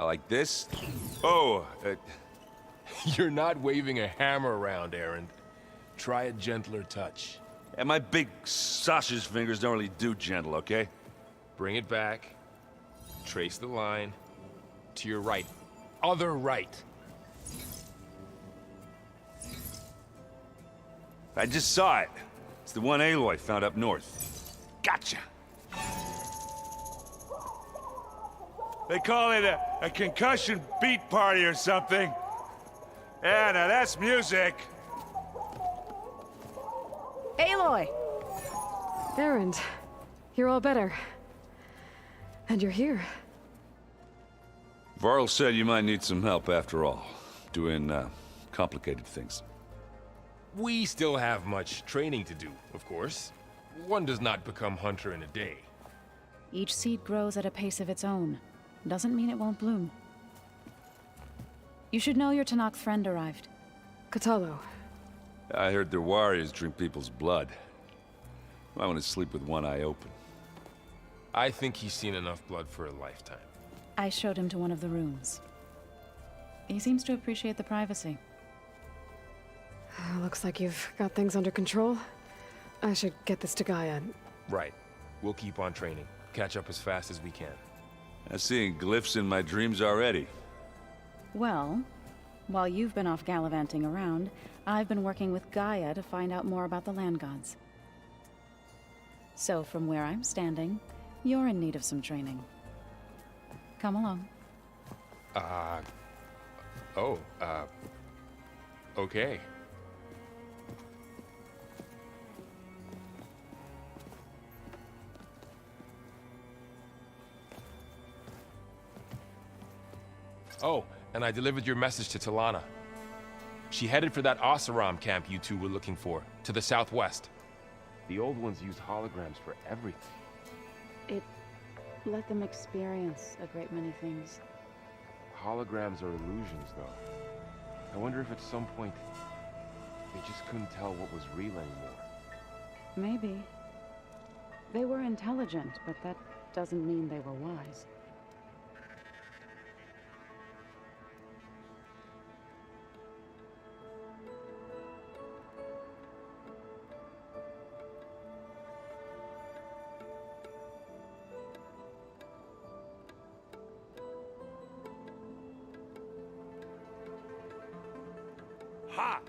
Like this? Oh, You're not waving a hammer around, Aaron. Try a gentler touch. and my big sausage fingers don't really do gentle, okay? Bring it back. Trace the line. To your right. Other right. I just saw it. It's the one Aloy found up north. Gotcha! They call it a concussion beat party or something. Yeah, now that's music. Aloy! Erend, you're all better. And you're here. Varl said you might need some help after all. Doing, complicated things. We still have much training to do, of course. One does not become hunter in a day. Each seed grows at a pace of its own. Doesn't mean it won't bloom. You should know your Tanakh friend arrived. Katalo. I heard their warriors drink people's blood. I want to sleep with one eye open. I think he's seen enough blood for a lifetime. I showed him to one of the rooms. He seems to appreciate the privacy. Looks like you've got things under control. I should get this to Gaia. Right. We'll keep on training. Catch up as fast as we can. I'm seeing glyphs in my dreams already. Well, while you've been off gallivanting around, I've been working with Gaia to find out more about the land gods. So from where I'm standing, you're in need of some training. Come along. Okay. Oh, and I delivered your message to Talana. She headed for that Oseram camp you two were looking for, to the southwest. The old ones used holograms for everything. It let them experience a great many things. Holograms are illusions, though. I wonder if at some point they just couldn't tell what was real anymore. Maybe. They were intelligent, but that doesn't mean they were wise. Ha!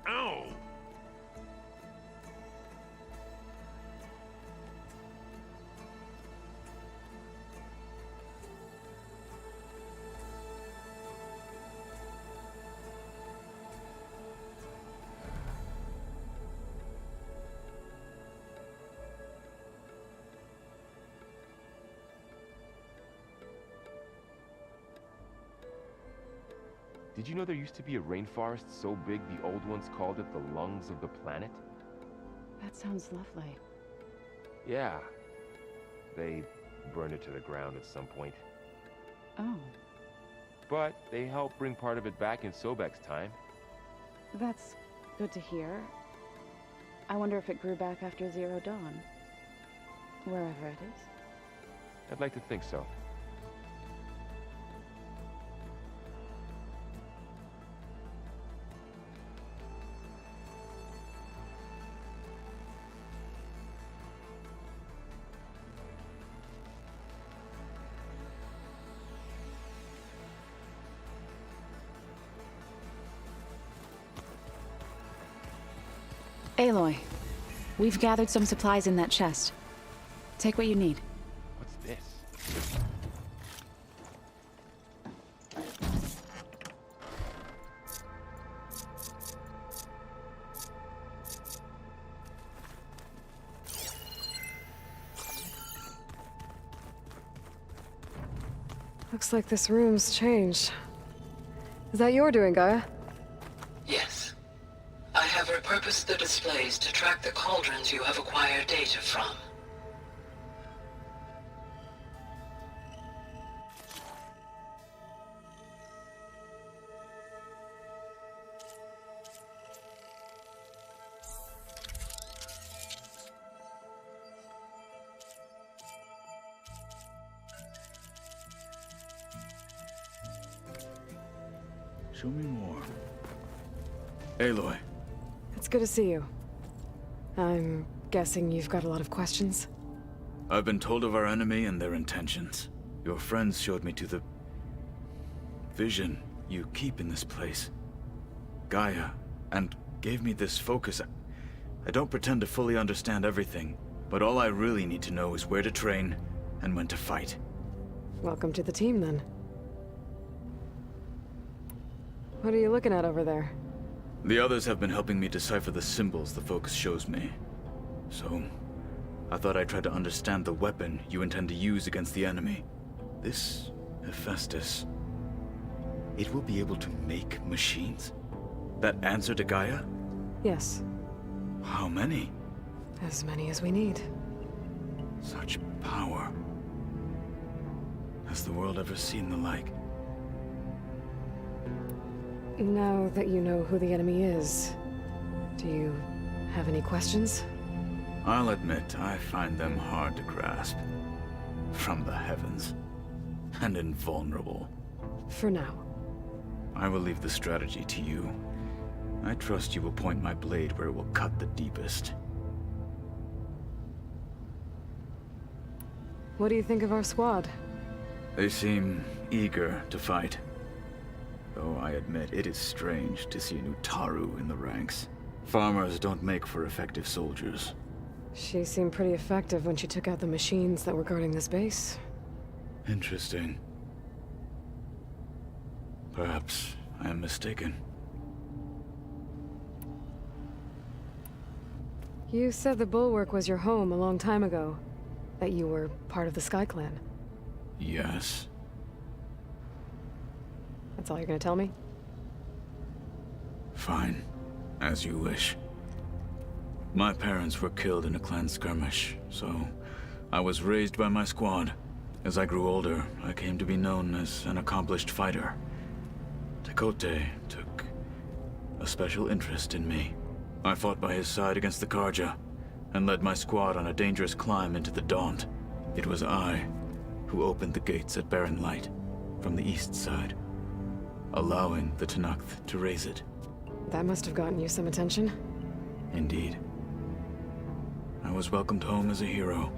Ow! Did you know there used to be a rainforest so big the old ones called it the lungs of the planet? That sounds lovely. Yeah. They burned it to the ground at some point. Oh, But they helped bring part of it back in Sobek's time. that's good to hear. I wonder if it grew back after Zero Dawn. Wherever it is. I'd like to think so. Aloy, we've gathered some supplies in that chest. Take what you need. What's this? Looks like this room's changed. Is that your doing, Gaia? Yes. I have repurposed the displays to track the cauldrons you have acquired data from. Show me more. Aloy. It's good to see you. I'm guessing you've got a lot of questions? I've been told of our enemy and their intentions. Your friends showed me to the vision you keep in this place, Gaia, and gave me this focus. I don't pretend to fully understand everything, but all I really need to know is where to train and when to fight. Welcome to the team, then. What are you looking at over there? The others have been helping me decipher the symbols the focus shows me. So, I thought I'd try to understand the weapon you intend to use against the enemy. This Hephaestus, it will be able to make machines? That answer to Gaia? Yes. How many? As many as we need. Such power. Has the world ever seen the like? Now that you know who the enemy is, do you have any questions? I'll admit, I find them hard to grasp. From the heavens. And invulnerable. For now. I will leave the strategy to you. I trust you will point my blade where it will cut the deepest. What do you think of our squad? They seem eager to fight. Though I admit it is strange to see a new Taru in the ranks. Farmers don't make for effective soldiers. She seemed pretty effective when she took out the machines that were guarding this base. Interesting. Perhaps I am mistaken. You said the Bulwark was your home a long time ago. That you were part of the Sky Clan. Yes. That's all you're gonna tell me? Fine. As you wish. My parents were killed in a clan skirmish, so I was raised by my squad. As I grew older, I came to be known as an accomplished fighter. Tekote took a special interest in me. I fought by his side against the Karja, and led my squad on a dangerous climb into the Daunt. It was I who opened the gates at Barren Light, from the east side, allowing the Tenakth to raise it. That must have gotten you some attention. Indeed. I was welcomed home as a hero,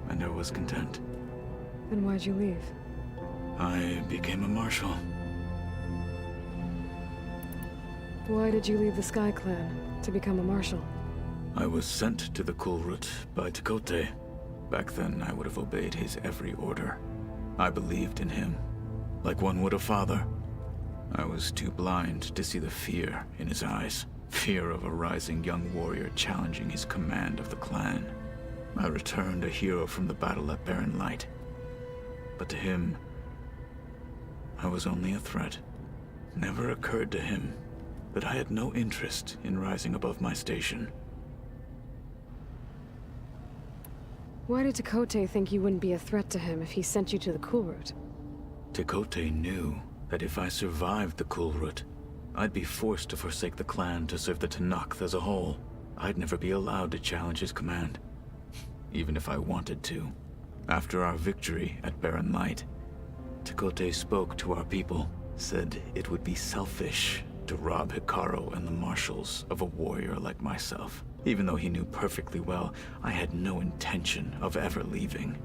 and I was content. Then why'd you leave? I became a marshal. Why did you leave the Sky Clan to become a marshal? I was sent to the Kulrut by Tekote. Back then, I would have obeyed his every order. I believed in him, like one would a father. I was too blind to see the fear in his eyes. Fear of a rising young warrior challenging his command of the clan. I returned a hero from the battle at Barren Light. But to him, I was only a threat. Never occurred to him that I had no interest in rising above my station. Why did Tekote think you wouldn't be a threat to him if he sent you to the Kulrut? Tekote knew that if I survived the Kulrut, I'd be forced to forsake the clan to serve the Tenakth as a whole. I'd never be allowed to challenge his command, even if I wanted to. After our victory at Barren Light, Tekote spoke to our people, said it would be selfish to rob Hikaru and the marshals of a warrior like myself. Even though he knew perfectly well, I had no intention of ever leaving.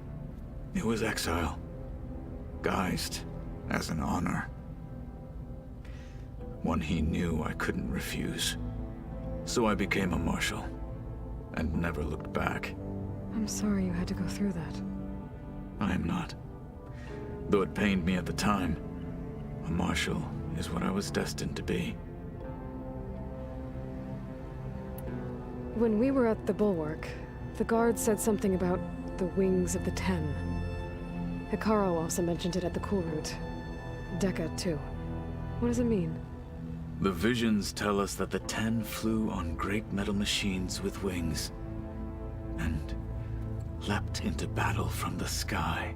It was exile, guised as an honor. One he knew I couldn't refuse. So I became a marshal, and never looked back. I'm sorry you had to go through that. I am not. Though it pained me at the time, a marshal is what I was destined to be. When we were at the Bulwark, the guard said something about the Wings of the Ten. Hikaru also mentioned it at the Cool Route. Dekka, too. What does it mean? The visions tell us that the 10 flew on great metal machines with wings, and leapt into battle from the sky.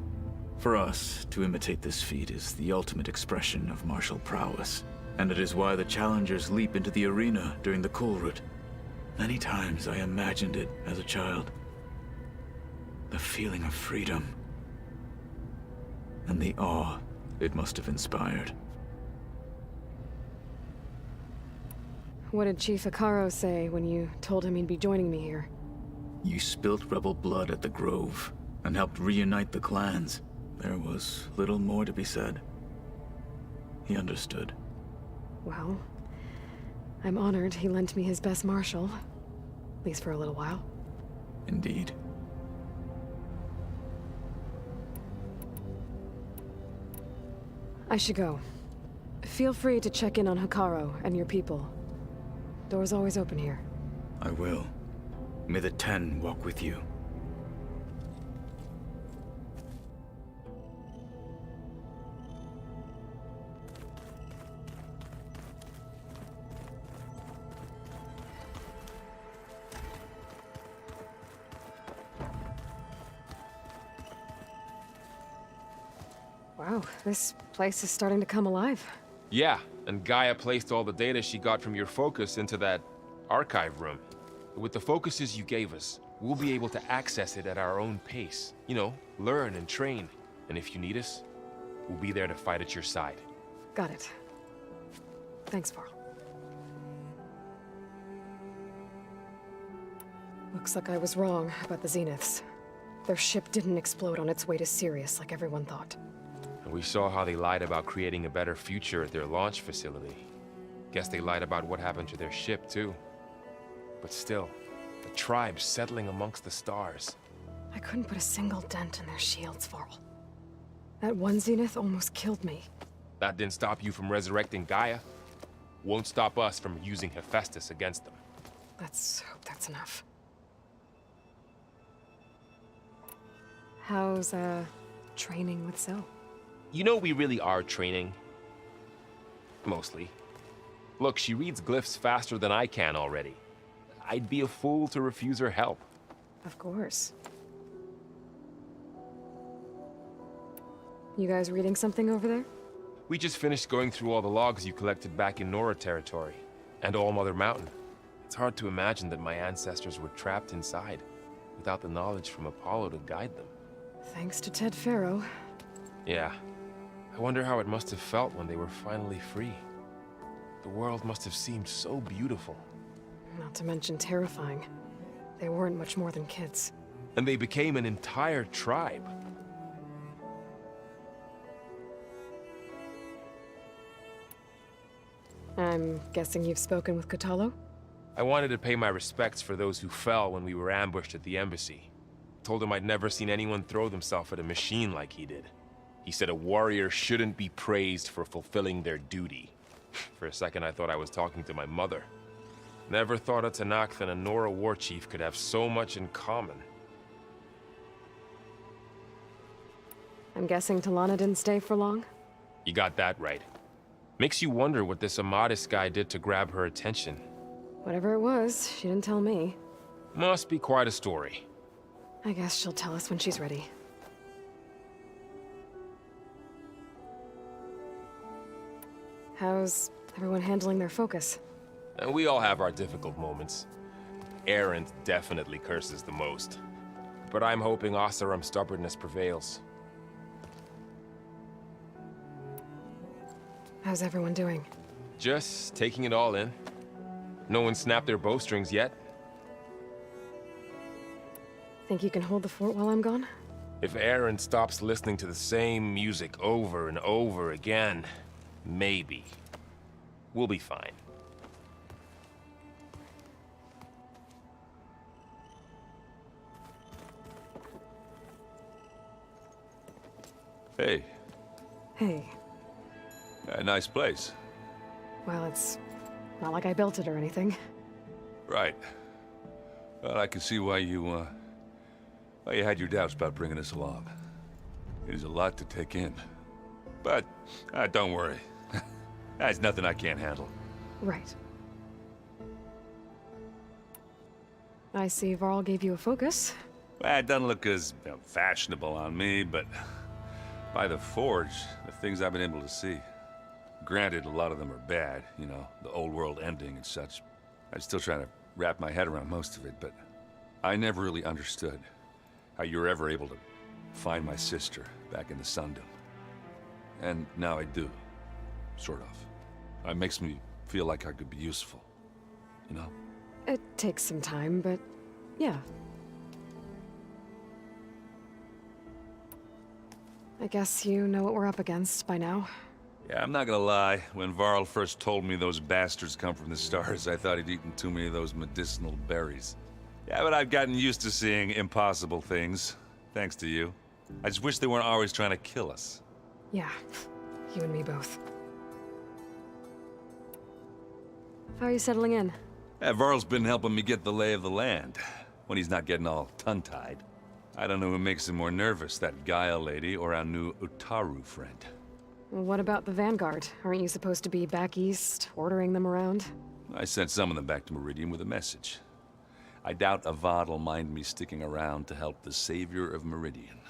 For us, to imitate this feat is the ultimate expression of martial prowess, and it is why the challengers leap into the arena during the Cool Route. Many times I imagined it as a child. The feeling of freedom, and the awe it must have inspired. What did Chief Hikaru say when you told him he'd be joining me here? You spilt rebel blood at the Grove, and helped reunite the clans. There was little more to be said. He understood. Well, I'm honored he lent me his best martial. At least for a little while. Indeed. I should go. Feel free to check in on Hikaru and your people. Door's always open here. I will. May the 10 walk with you. Wow, this place is starting to come alive. Yeah, and Gaia placed all the data she got from your focus into that archive room. With the focuses you gave us, we'll be able to access it at our own pace. You know, learn and train. And if you need us, we'll be there to fight at your side. Got it. Thanks, Varl. Looks like I was wrong about the Zeniths. Their ship didn't explode on its way to Sirius like everyone thought. And we saw how they lied about creating a better future at their launch facility. Guess they lied about what happened to their ship, too. But still, the tribe's settling amongst the stars. I couldn't put a single dent in their shields, Varl. That one Zenith almost killed me. That didn't stop you from resurrecting Gaia. Won't stop us from using Hephaestus against them. Let's hope that's enough. How's, training with Zoe? You know we really are training. Mostly. Look, she reads glyphs faster than I can already. I'd be a fool to refuse her help. Of course. You guys reading something over there? We just finished going through all the logs you collected back in Nora territory, and All Mother Mountain. It's hard to imagine that my ancestors were trapped inside, without the knowledge from Apollo to guide them. Thanks to Ted Faro. Yeah. I wonder how it must have felt when they were finally free. The world must have seemed so beautiful. Not to mention terrifying. They weren't much more than kids. And they became an entire tribe. I'm guessing you've spoken with Kotallo? I wanted to pay my respects for those who fell when we were ambushed at the embassy. Told him I'd never seen anyone throw themselves at a machine like he did. He said a warrior shouldn't be praised for fulfilling their duty. For a second I thought I was talking to my mother. Never thought a Tanakh and a Nora war chief could have so much in common. I'm guessing Talana didn't stay for long? You got that right. Makes you wonder what this Amadis guy did to grab her attention. Whatever it was, she didn't tell me. Must be quite a story. I guess she'll tell us when she's ready. How's everyone handling their focus? And we all have our difficult moments. Erend definitely curses the most. But I'm hoping Oseram's stubbornness prevails. How's everyone doing? Just taking it all in. No one snapped their bowstrings yet. Think you can hold the fort while I'm gone? If Erend stops listening to the same music over and over again, maybe. We'll be fine. Hey, Hey. a nice place. Well, it's not like I built it or anything. Right. Well, I can see why you had your doubts about bringing us along. It is a lot to take in. But, don't worry. That's nothing I can't handle. Right. I see Varl gave you a focus. Well, it doesn't look as fashionable on me, but by the Forge, the things I've been able to see. Granted, a lot of them are bad, you know, the old world ending and such. I'm still trying to wrap my head around most of it, but I never really understood how you were ever able to find my sister back in the Sundom. And now I do, sort of. It makes me feel like I could be useful, you know? It takes some time, but yeah. I guess you know what we're up against by now. Yeah, I'm not gonna lie. When Varl first told me those bastards come from the stars, I thought he'd eaten too many of those medicinal berries. Yeah, but I've gotten used to seeing impossible things, thanks to you. I just wish they weren't always trying to kill us. Yeah, you and me both. How are you settling in? Yeah, Varl's been helping me get the lay of the land, when he's not getting all tongue-tied. I don't know who makes him more nervous, that Gaia lady or our new Utaru friend. What about the Vanguard? Aren't you supposed to be back east, ordering them around? I sent some of them back to Meridian with a message. I doubt Avad will mind me sticking around to help the savior of Meridian.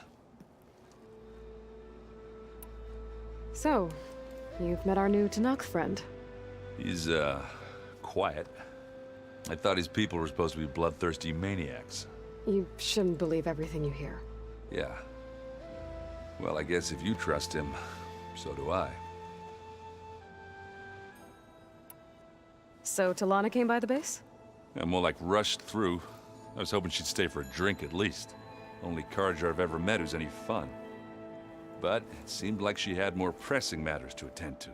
So, you've met our new Tanakh friend. He's, quiet. I thought his people were supposed to be bloodthirsty maniacs. You shouldn't believe everything you hear. Yeah. Well, I guess if you trust him, so do I. So Talana came by the base? I'm more like rushed through. I was hoping she'd stay for a drink at least. Only Carja I've ever met who's any fun. But it seemed like she had more pressing matters to attend to.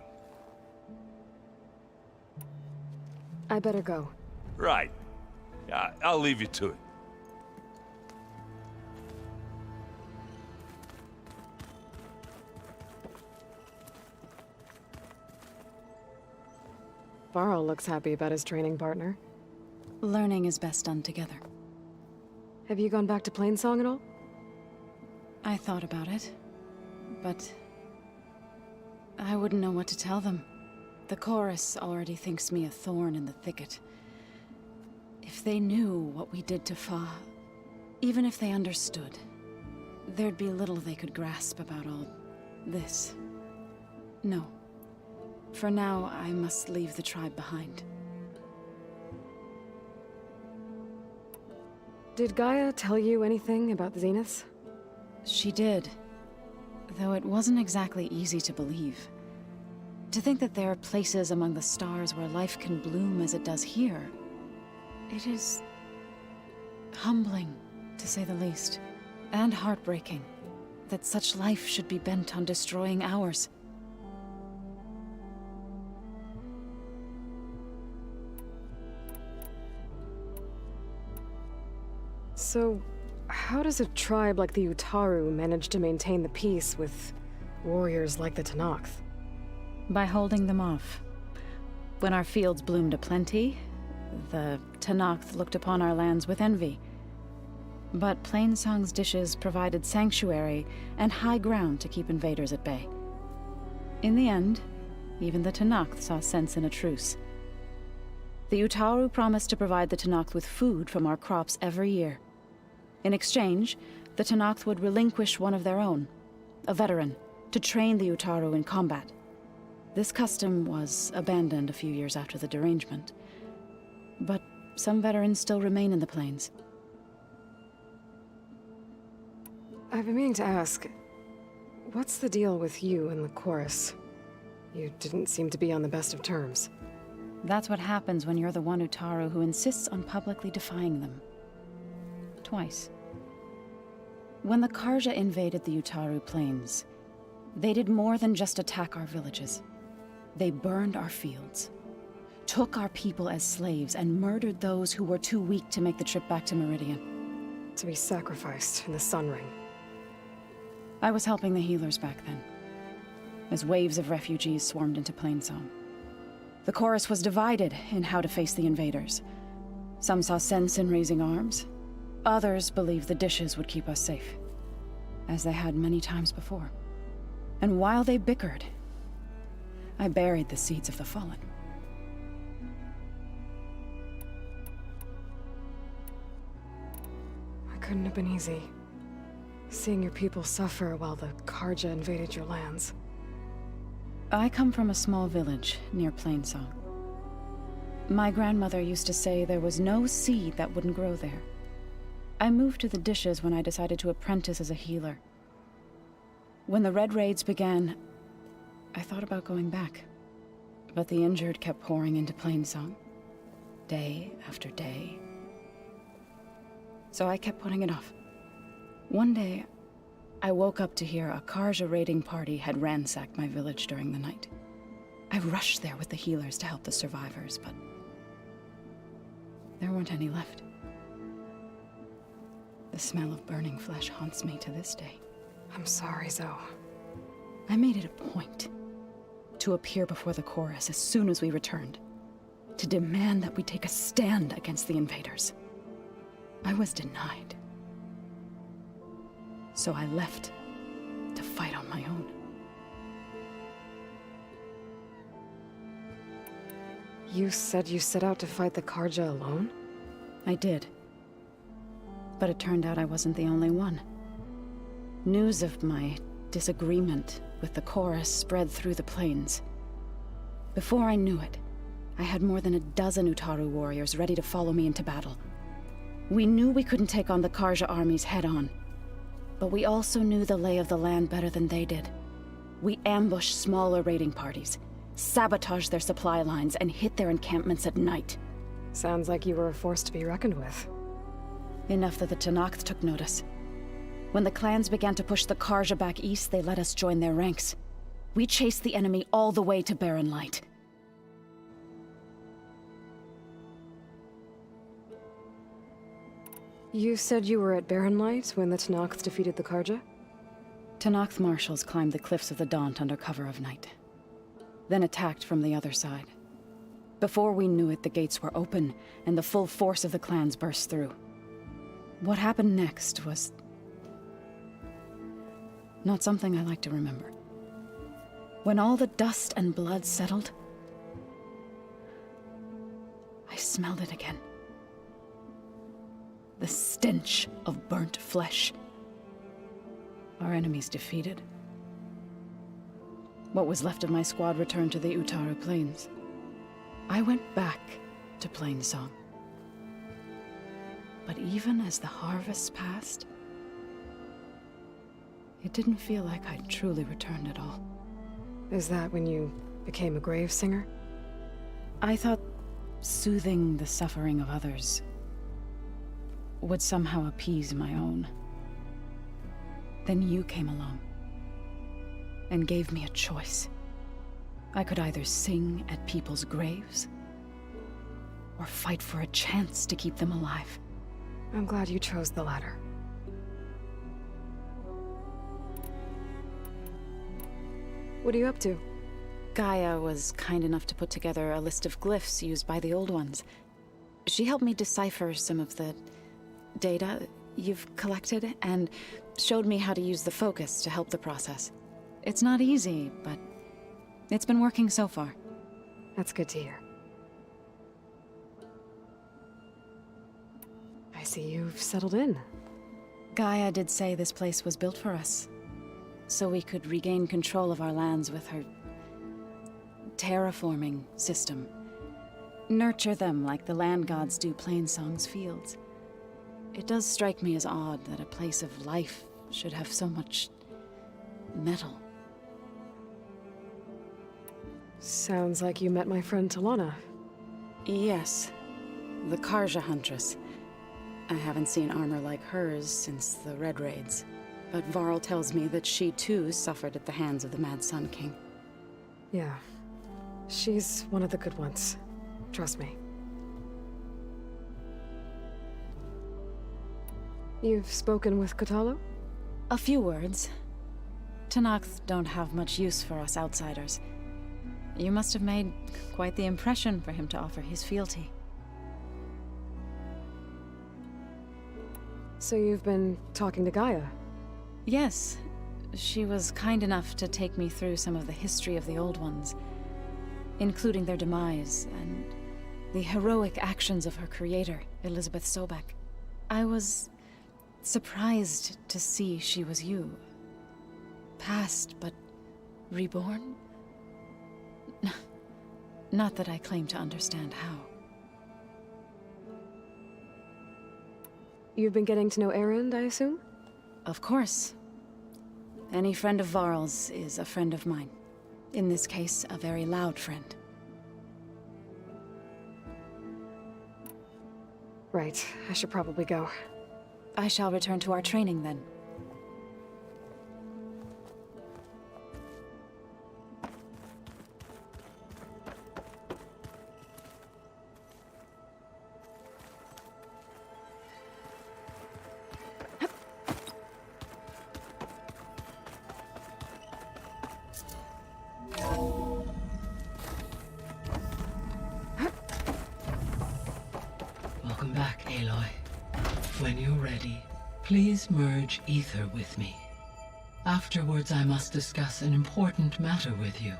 I better go. Right. Yeah, I'll leave you to it. Varl looks happy about his training partner. Learning is best done together. Have you gone back to Plainsong at all? I thought about it, but I wouldn't know what to tell them. The chorus already thinks me a thorn in the thicket. If they knew what we did to Fa, even if they understood, there'd be little they could grasp about all this. No. For now, I must leave the tribe behind. Did Gaia tell you anything about the Zeniths? She did, though it wasn't exactly easy to believe. To think that there are places among the stars where life can bloom as it does here, it is humbling, to say the least, and heartbreaking that such life should be bent on destroying ours. So, how does a tribe like the Utaru manage to maintain the peace with warriors like the Tanakh? By holding them off. When our fields bloomed aplenty, the Tanakh looked upon our lands with envy. But Plainsong's dishes provided sanctuary and high ground to keep invaders at bay. In the end, even the Tanakh saw sense in a truce. The Utaru promised to provide the Tanakh with food from our crops every year. In exchange, the Tanakh would relinquish one of their own, a veteran, to train the Utaru in combat. This custom was abandoned a few years after the derangement. But some veterans still remain in the plains. I've been meaning to ask, what's the deal with you and the chorus? You didn't seem to be on the best of terms. That's what happens when you're the one Utaru who insists on publicly defying them. Twice. When the Carja invaded the Utaru plains, they did more than just attack our villages. They burned our fields, took our people as slaves, and murdered those who were too weak to make the trip back to Meridian. To be sacrificed in the Sun Ring. I was helping the healers back then, as waves of refugees swarmed into Plainsong. The chorus was divided in how to face the invaders. Some saw sense in raising arms. Others believed the dishes would keep us safe. as they had many times before. And while they bickered, I buried the seeds of the fallen. It couldn't have been easy. Seeing your people suffer while the Karja invaded your lands. I come from a small village near Plainsong. My grandmother used to say there was no seed that wouldn't grow there. I moved to the Dishes when I decided to apprentice as a healer. When the Red Raids began, I thought about going back. But the injured kept pouring into Plainsong, day after day. So I kept putting it off. One day, I woke up to hear a Karja raiding party had ransacked my village during the night. I rushed there with the healers to help the survivors, but there weren't any left. The smell of burning flesh haunts me to this day. I'm sorry, Zoe. I made it a point to appear before the chorus as soon as we returned, to demand that we take a stand against the invaders. I was denied. So I left to fight on my own. You said you set out to fight the Karja alone? I did. But it turned out I wasn't the only one. News of my disagreement with the chorus spread through the plains. Before I knew it, I had more than a dozen Utaru warriors ready to follow me into battle. We knew we couldn't take on the Karja armies head-on, but we also knew the lay of the land better than they did. We ambushed smaller raiding parties, sabotaged their supply lines, and hit their encampments at night. Sounds like you were a force to be reckoned with. Enough that the Tenakth took notice. When the clans began to push the Karja back east, they let us join their ranks. We chased the enemy all the way to Barren Light. You said you were at Barren Light when the Tenakth defeated the Karja? Tenakth marshals climbed the cliffs of the Daunt under cover of night, then attacked from the other side. Before we knew it, the gates were open, and the full force of the clans burst through. What happened next was not something I like to remember. When all the dust and blood settled, I smelled it again. The stench of burnt flesh. Our enemies defeated. What was left of my squad returned to the Utaru Plains. I went back to Plainsong. But even as the harvest passed, it didn't feel like I'd truly returned at all. Is that when you became a grave singer? I thought soothing the suffering of others would somehow appease my own. Then you came along and gave me a choice. I could either sing at people's graves or fight for a chance to keep them alive. I'm glad you chose the latter. What are you up to? Gaia was kind enough to put together a list of glyphs used by the Old Ones. She helped me decipher some of the data you've collected and showed me how to use the focus to help the process. It's not easy, but it's been working so far. That's good to hear. I see you've settled in. Gaia did say this place was built for us, so we could regain control of our lands with her terraforming system. Nurture them like the land gods do Plainsong's fields. It does strike me as odd that a place of life should have so much metal. Sounds like you met my friend Talana. Yes, the Karja Huntress. I haven't seen armor like hers since the Red Raids, but Varl tells me that she too suffered at the hands of the Mad Sun King. Yeah. She's one of the good ones. Trust me. You've spoken with Kotallo? A few words. Tenakth don't have much use for us outsiders. You must have made quite the impression for him to offer his fealty. So you've been talking to Gaia? Yes, she was kind enough to take me through some of the history of the Old Ones, including their demise and the heroic actions of her creator, Elizabeth Sobek. I was surprised to see she was you. Past, but reborn? Not that I claim to understand how. You've been getting to know Erend, I assume? Of course. Any friend of Varl's is a friend of mine. In this case, a very loud friend. Right, I should probably go. I shall return to our training then. Welcome back, Aloy. When you're ready, please merge ether with me. Afterwards, I must discuss an important matter with you.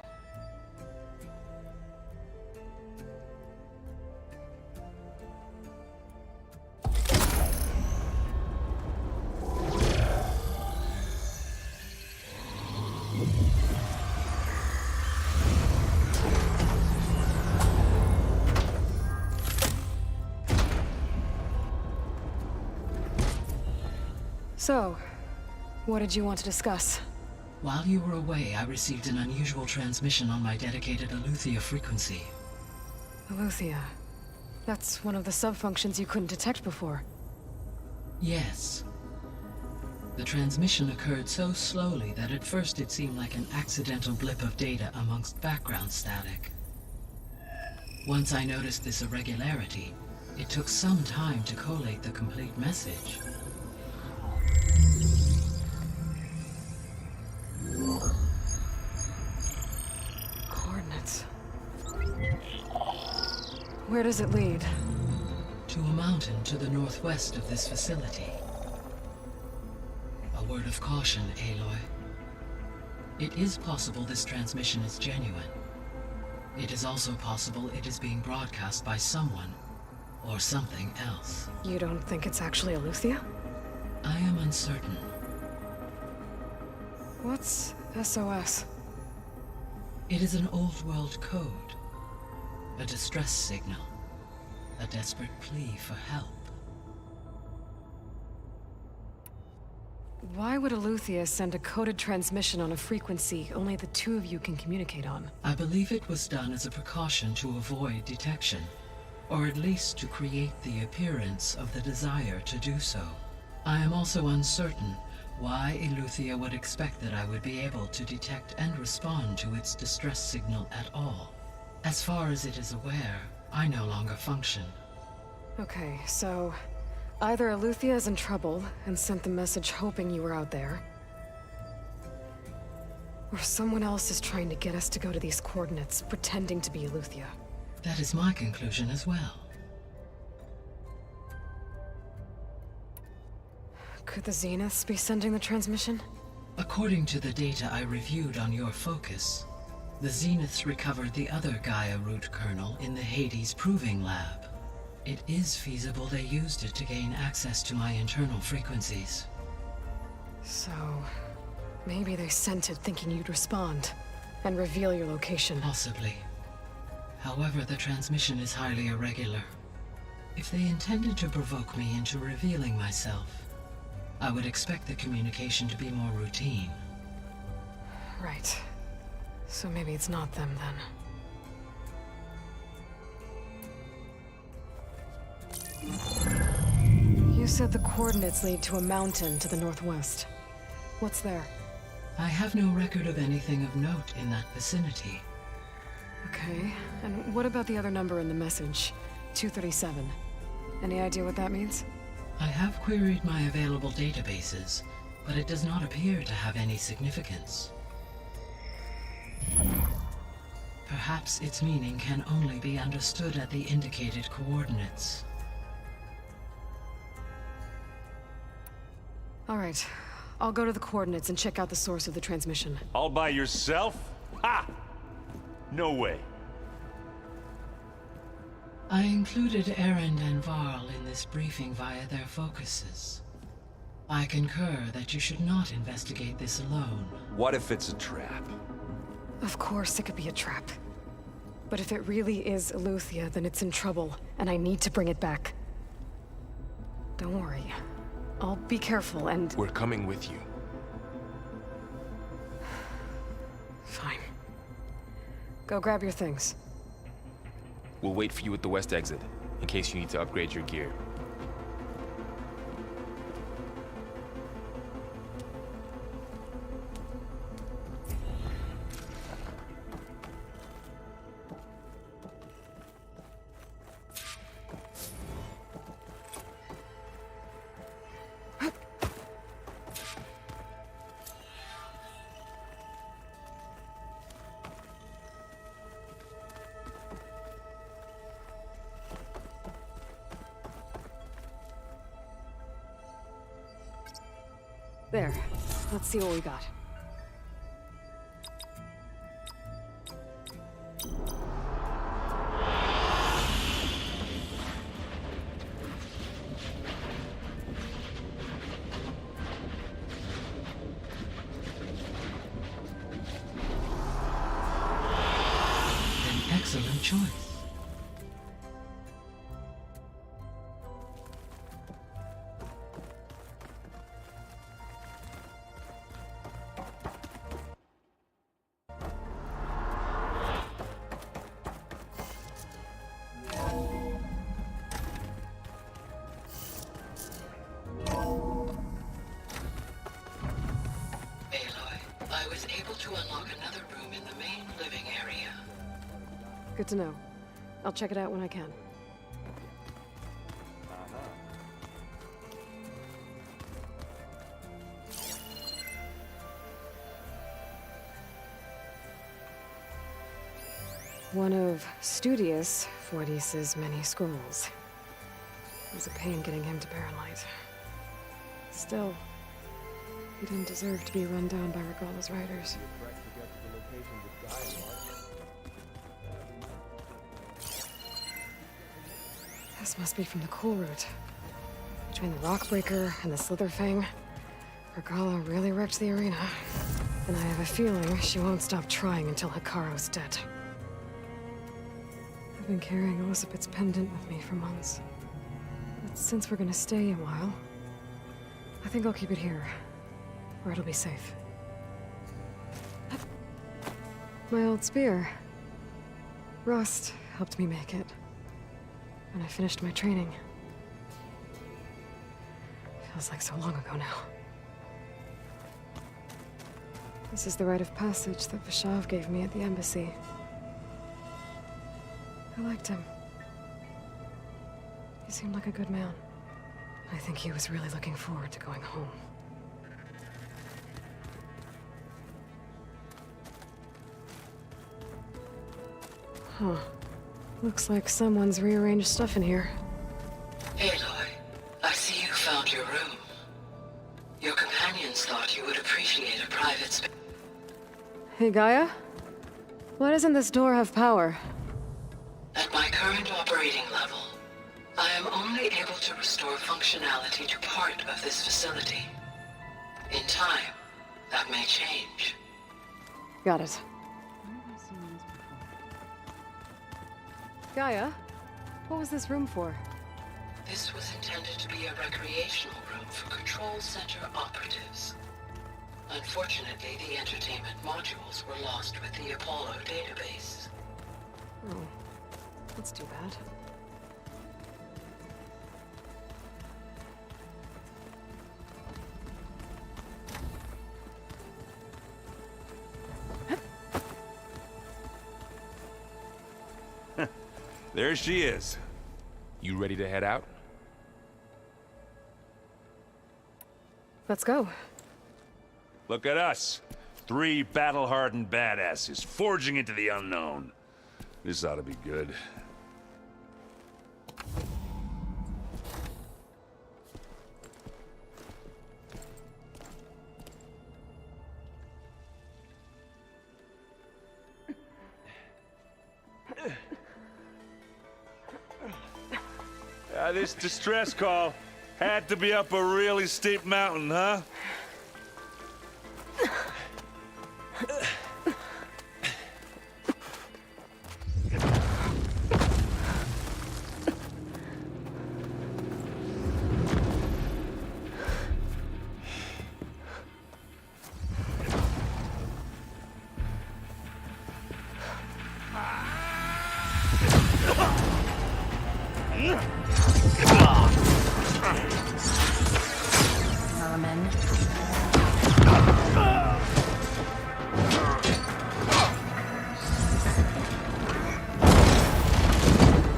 So, what did you want to discuss? While you were away, I received an unusual transmission on my dedicated Aletheia frequency. Aletheia. That's one of the sub-functions you couldn't detect before. Yes. The transmission occurred so slowly that at first it seemed like an accidental blip of data amongst background static. Once I noticed this irregularity, it took some time to collate the complete message. Coordinates. Where does it lead? To a mountain to the northwest of this facility. A word of caution, Aloy. It is possible this transmission is genuine. It is also possible it is being broadcast by someone or something else. You don't think it's actually Aletheia? I am uncertain. What's SOS? It is an old world code. A distress signal. A desperate plea for help. Why would Aletheia send a coded transmission on a frequency only the two of you can communicate on? I believe it was done as a precaution to avoid detection, or at least to create the appearance of the desire to do so. I am also uncertain why Aletheia would expect that I would be able to detect and respond to its distress signal at all. As far as it is aware, I no longer function. Okay, so either Aletheia is in trouble and sent the message hoping you were out there, or someone else is trying to get us to go to these coordinates, pretending to be Aletheia. That is my conclusion as well. Could the Zeniths be sending the transmission? According to the data I reviewed on your focus, the Zeniths recovered the other Gaia root kernel in the Hades Proving Lab. It is feasible they used it to gain access to my internal frequencies. So, maybe they sent it thinking you'd respond and reveal your location. Possibly. However, the transmission is highly irregular. If they intended to provoke me into revealing myself, I would expect the communication to be more routine. Right. So maybe it's not them then. You said the coordinates lead to a mountain to the northwest. What's there? I have no record of anything of note in that vicinity. Okay, and what about the other number in the message? 237. Any idea what that means? I have queried my available databases, but it does not appear to have any significance. Perhaps its meaning can only be understood at the indicated coordinates. All right, I'll go to the coordinates and check out the source of the transmission. All by yourself? Ha! No way. I included Erend and Varl in this briefing via their focuses. I concur that you should not investigate this alone. What if it's a trap? Of course it could be a trap. But if it really is Eleuthia, then it's in trouble, and I need to bring it back. Don't worry. I'll be careful and... We're coming with you. Fine. Go grab your things. We'll wait for you at the west exit, in case you need to upgrade your gear. There. Let's see what we got. An excellent choice. I was able to unlock another room in the main living area. Good to know. I'll check it out when I can. One of Studious Fortis's many scrolls. It was a pain getting him to Barrenlight. Still, he didn't deserve to be run down by Regalla's riders. This must be from the Cool Route. Between the Rockbreaker and the Slitherfang, Regalla really wrecked the arena. And I have a feeling she won't stop trying until Hikaru's dead. I've been carrying Elizabeth's pendant with me for months. But since we're gonna stay a while, I think I'll keep it here, where it'll be safe. My old spear. Rust helped me make it. When I finished my training. Feels like so long ago now. This is the rite of passage that Vishav gave me at the embassy. I liked him. He seemed like a good man. I think he was really looking forward to going home. Huh. Looks like someone's rearranged stuff in here. Aloy, I see you found your room. Your companions thought you would appreciate a private space. Hey, Gaia? Why doesn't this door have power? At my current operating level, I am only able to restore functionality to part of this facility. In time, that may change. Got it. Gaia, what was this room for? This was intended to be a recreational room for Control Center operatives. Unfortunately, the entertainment modules were lost with the Apollo database. Oh, that's too bad. There she is. You ready to head out? Let's go. Look at us. 3 battle-hardened badasses forging into the unknown. This ought to be good. This distress call had to be up a really steep mountain, huh? Merman.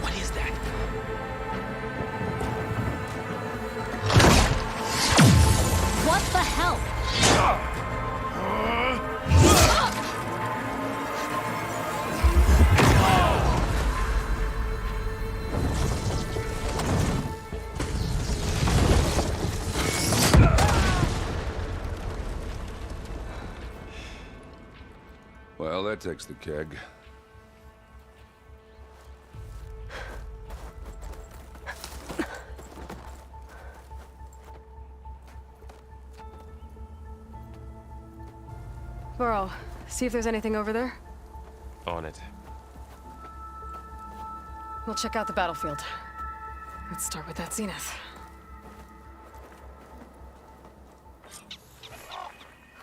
What is that? What the hell? Well, that takes the keg. Burrow, see if there's anything over there. On it. We'll check out the battlefield. Let's start with that zenith.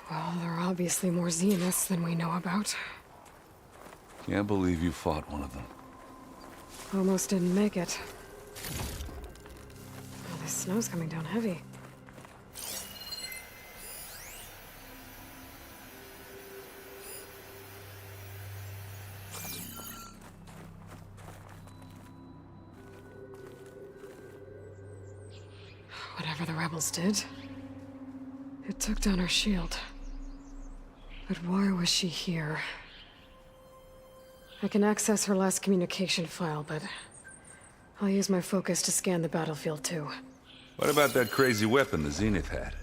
Well, there are obviously more zeniths than we know about. Can't believe you fought one of them. Almost didn't make it. Oh, this snow's coming down heavy. Whatever the rebels did, it took down our shield. But why was she here? I can access her last communication file, but I'll use my focus to scan the battlefield too. What about that crazy weapon the Zenith had?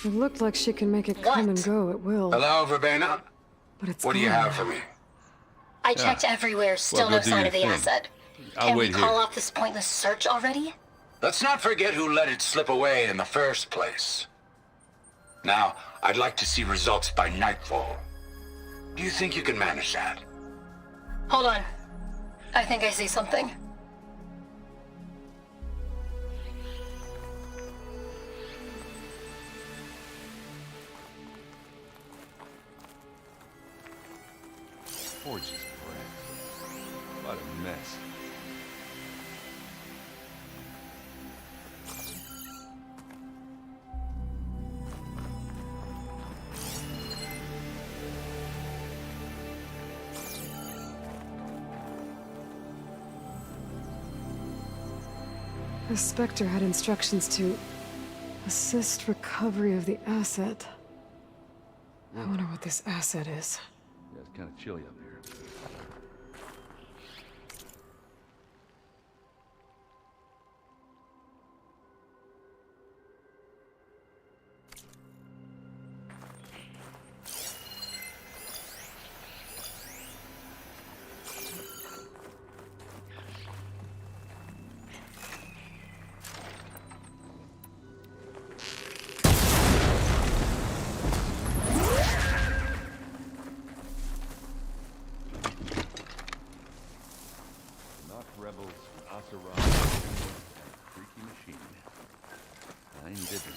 It looked like she can make it come and go at will. Hello, Verbena? But it's What do you gone have now. for me? I checked everywhere, still Well, go no do sign your of the thing. asset. I'll Can we wait call here. off this pointless search already? Let's not forget who let it slip away in the first place. Now, I'd like to see results by nightfall. Do you think you can manage that? Hold on. I think I see something. Forge is bread. What a mess. The Spectre had instructions to assist recovery of the asset. I wonder what this asset is. Yeah, it's kind of chilly up here. Rebels, Asaran, and freaky machine. I did them.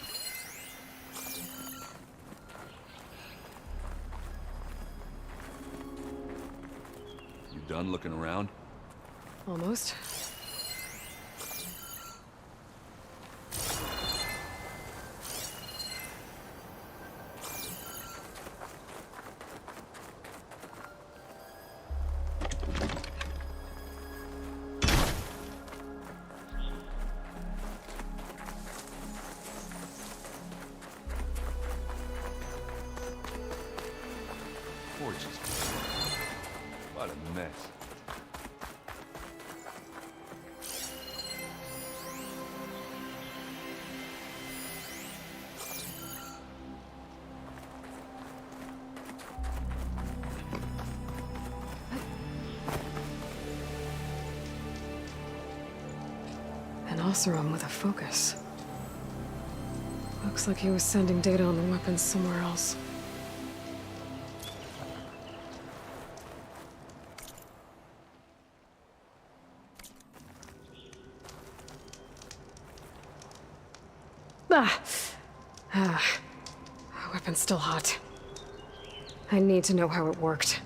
You done looking around? Almost. Forge is what a mess. Oseram with a focus. Looks like he was sending data on the weapons somewhere else. Weapon's still hot. I need to know how it worked.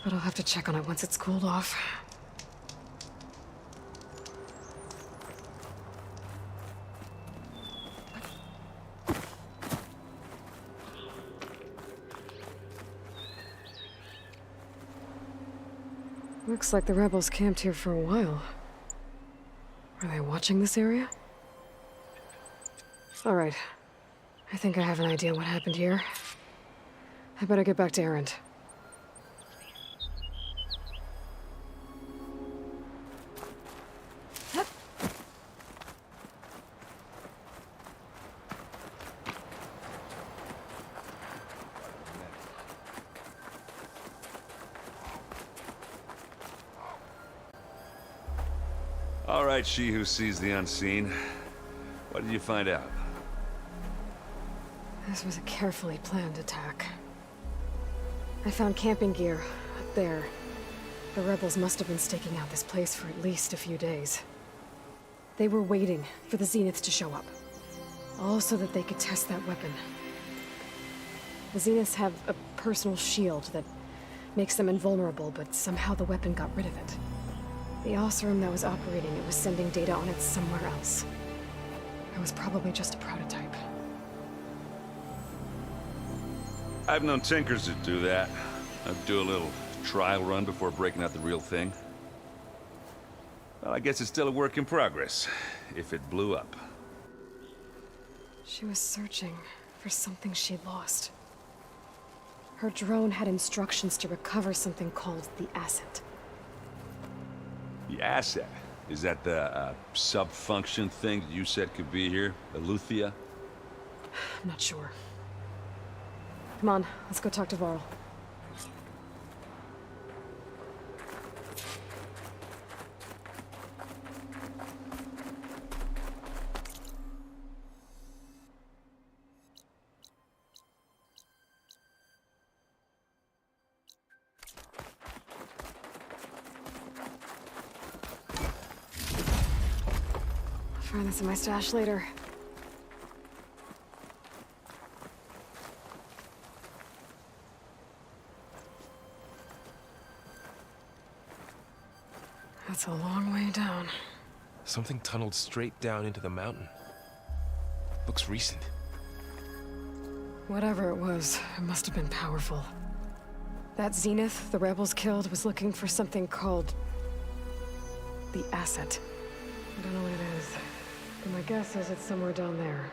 But I'll have to check on it once it's cooled off. Looks like the rebels camped here for a while. Are they watching this area? Alright. I think I have an idea what happened here. I better get back to Erend. All right, she who sees the unseen. What did you find out? This was a carefully planned attack. I found camping gear up there. The rebels must have been staking out this place for at least a few days. They were waiting for the Zeniths to show up. All so that they could test that weapon. The Zeniths have a personal shield that makes them invulnerable, but somehow the weapon got rid of it. The Oseram that was operating it was sending data on it somewhere else. It was probably just a prototype. I've known tinkers that do that. I'd do a little trial run before breaking out the real thing. Well, I guess it's still a work in progress, if it blew up. She was searching for something she'd lost. Her drone had instructions to recover something called the asset. The asset? Is that the sub-function thing that you said could be here? Eleuthia? I'm not sure. Come on, let's go talk to Varl. I'll find this in my stash later. That's a long way down. Something tunneled straight down into the mountain. Looks recent. Whatever it was, it must have been powerful. That Zenith the rebels killed was looking for something called the asset. I don't know what it is, but my guess is it's somewhere down there.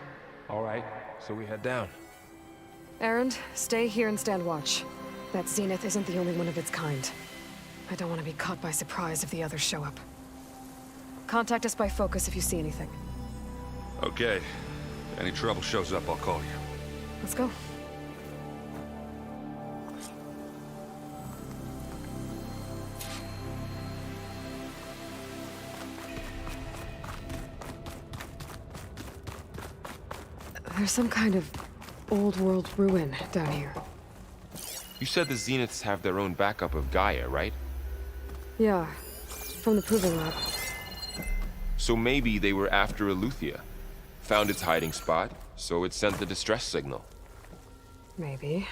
All right, so we head down. Erend, stay here and stand watch. That Zenith isn't the only one of its kind. I don't want to be caught by surprise if the others show up. Contact us by focus if you see anything. Okay. If any trouble shows up, I'll call you. Let's go. There's some kind of old world ruin down here. You said the Zeniths have their own backup of Gaia, right? Yeah, from the Proving Lab. So maybe they were after Eleuthia. Found its hiding spot, so it sent the distress signal. Maybe.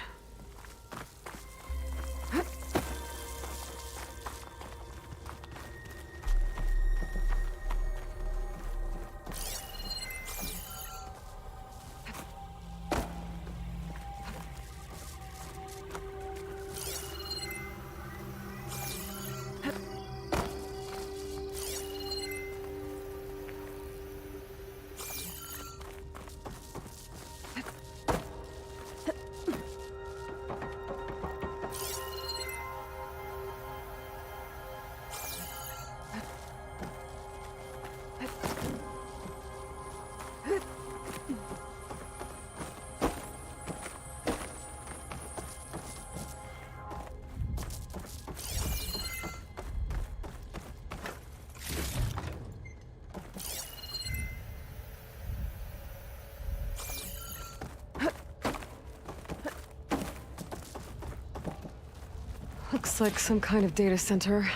Looks like some kind of data center.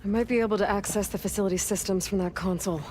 I might be able to access the facility systems from that console.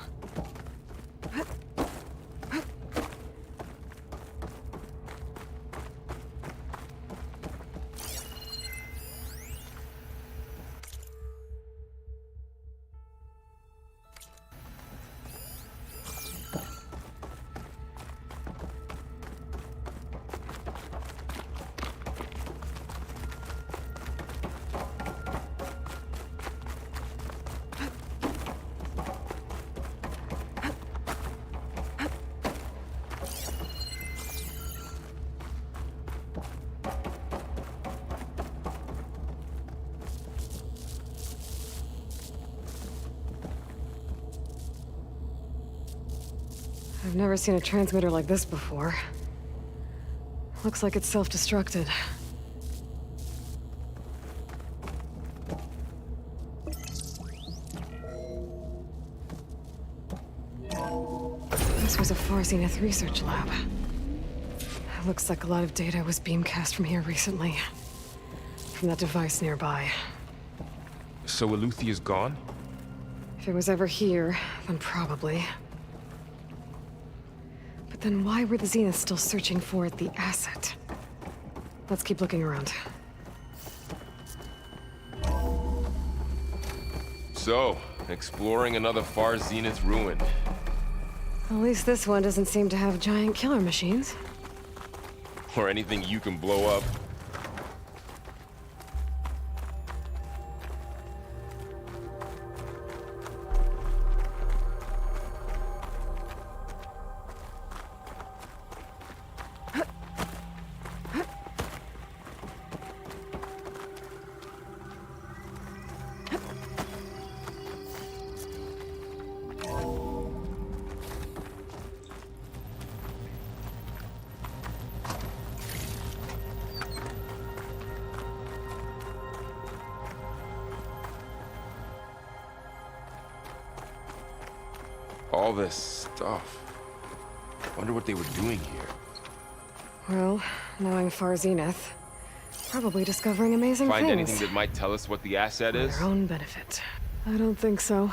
I've never seen a transmitter like this before. Looks like it's self-destructed. This was a Far Zenith research lab. It looks like a lot of data was beamcast from here recently. From that device nearby. So Eluthia's gone? If it was ever here, then probably. But then why were the Zeniths still searching for the asset? Let's keep looking around. So, exploring another Far Zenith ruin. At least this one doesn't seem to have giant killer machines. Or anything you can blow up. All this stuff. Wonder what they were doing here. Well, knowing Far Zenith, probably discovering amazing Find things. anything that might tell us what the asset For is? their own benefit. I don't think so.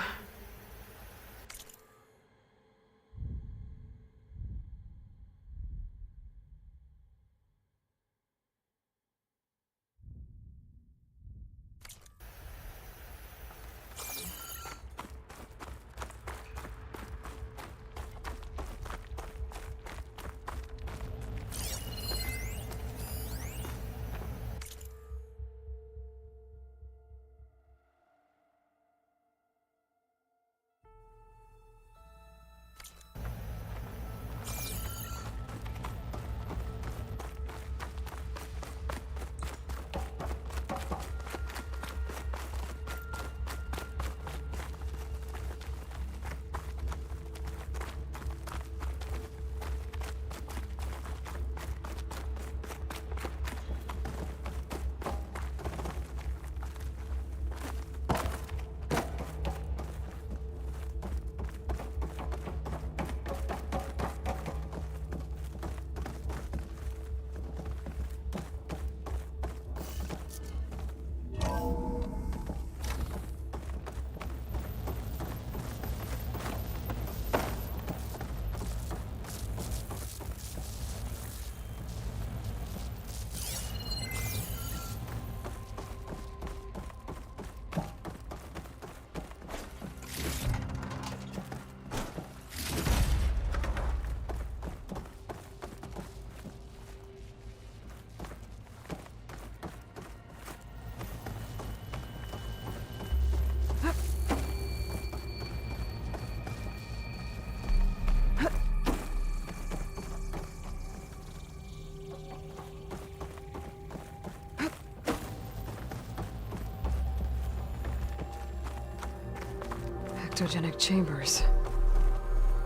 Ectogenic chambers.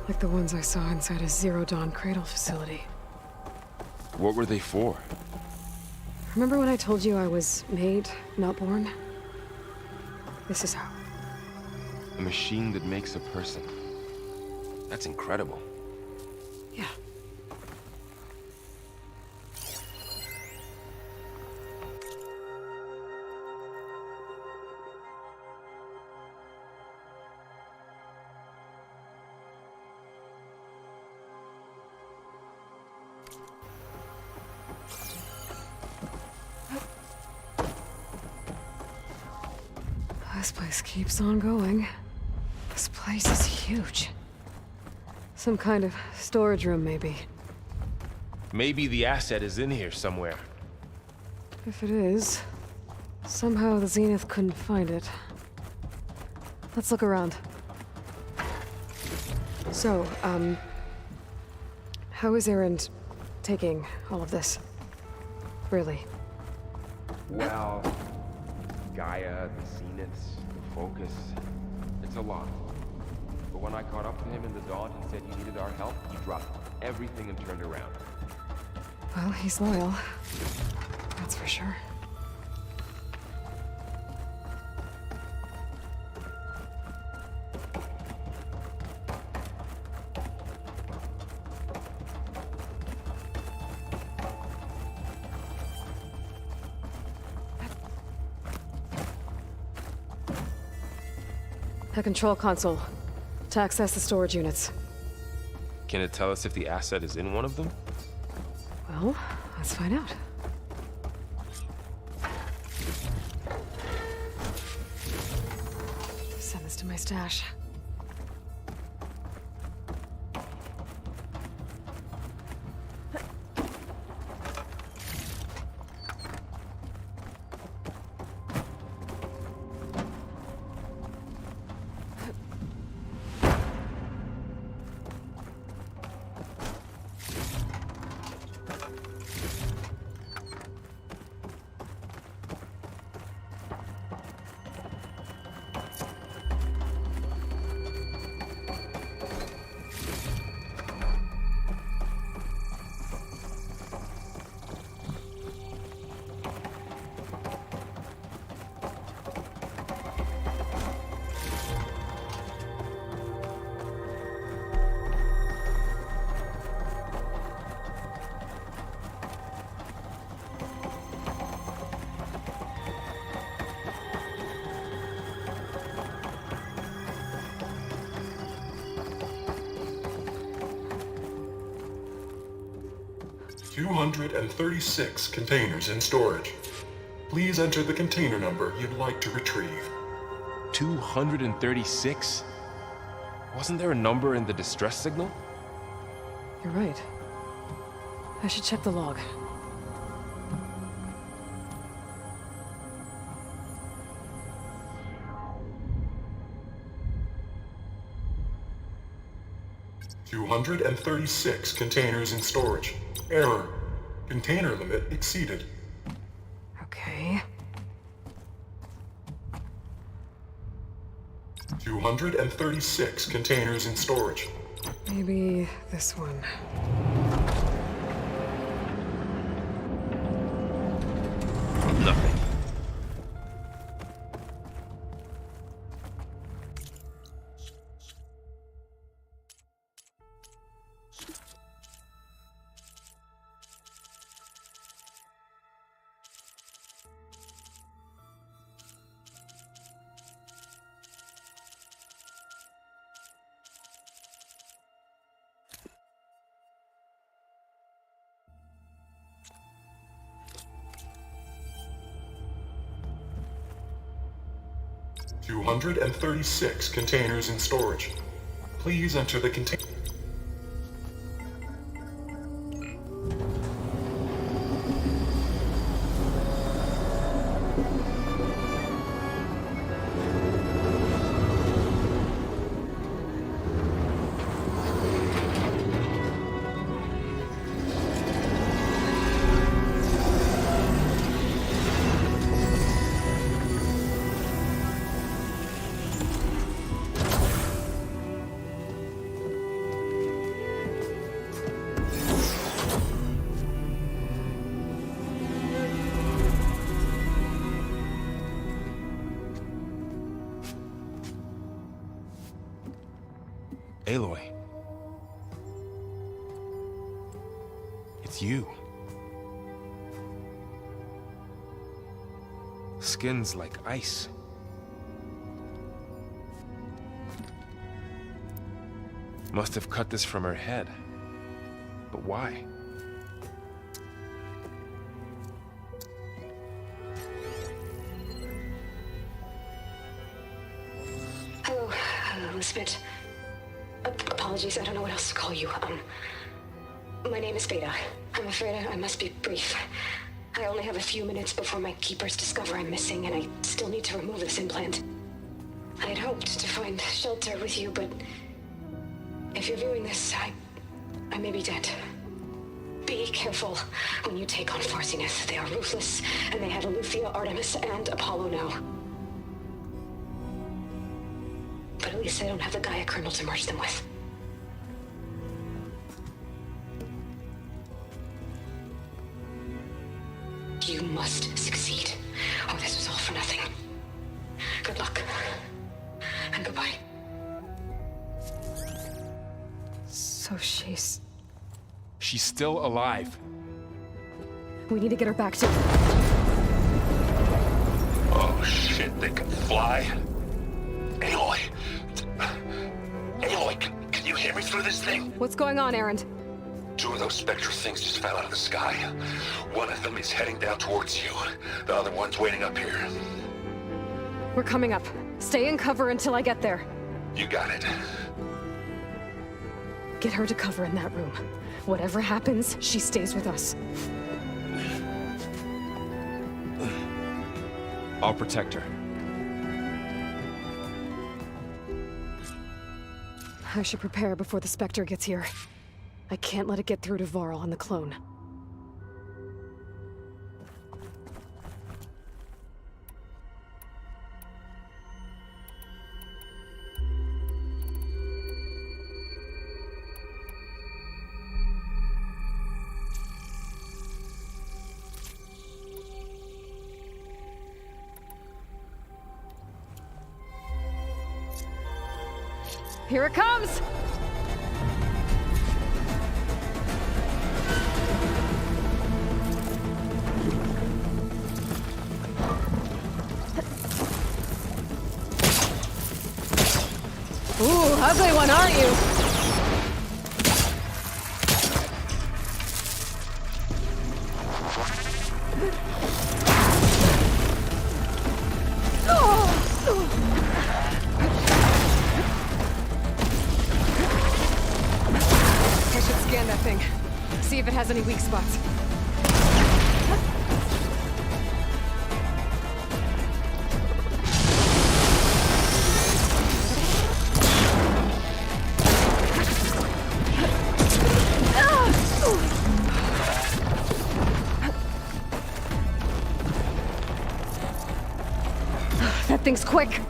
Like the ones I saw inside a Zero Dawn cradle facility. What were they for? Remember when I told you I was made, not born? This is how. A machine that makes a person. That's incredible. Yeah. This place keeps on going. This place is huge. Some kind of storage room, maybe. Maybe the asset is in here somewhere. If it is, somehow the Zenith couldn't find it. Let's look around. So, how is Erend taking all of this? Really? Well, Gaia, the Zeniths, the Focus, it's a lot. But when I caught up to him in the Dawn and said he needed our help, he dropped everything and turned around. Well, he's loyal. That's for sure. A control console to access the storage units. Can it tell us if the asset is in one of them? Well, let's find out. Send this to my stash. $236 containers in storage. Please enter the container number you'd like to retrieve. 236? Wasn't there a number in the distress signal? You're right. I should check the log. $236 containers in storage. Error. Container limit exceeded. Okay. 236 containers in storage. Maybe this one. Nothing. $236 containers in storage. Please enter the container. Aloy. It's you. Skin's like ice. Must have cut this from her head. But why? Smith. Apologies, I don't know what else to call you. My name is Beta. I'm afraid I must be brief. I only have a few minutes before my keepers discover I'm missing, and I still need to remove this implant. I had hoped to find shelter with you, but if you're viewing this, I may be dead. Be careful when you take on Far Zenith. They are ruthless, and they have Eleuthia, Artemis, and Apollo now. But at least I don't have the Gaia kernel to merge them with. You must succeed, or this was all for nothing. Good luck. And goodbye. So she's still alive. We need to get her back to... Oh shit, they can fly? Aloy! Aloy, can you hear me through this thing? What's going on, Erend? 2 of those spectral things just fell out of the sky. One of them is heading down towards you. The other one's waiting up here. We're coming up. Stay in cover until I get there. You got it. Get her to cover in that room. Whatever happens, she stays with us. I'll protect her. I should prepare before the Spectre gets here. I can't let it get through to Varl and the clone. Here it comes! Ooh, ugly one, aren't you? I should scan that thing. See if it has any weak spots. That thing's quick.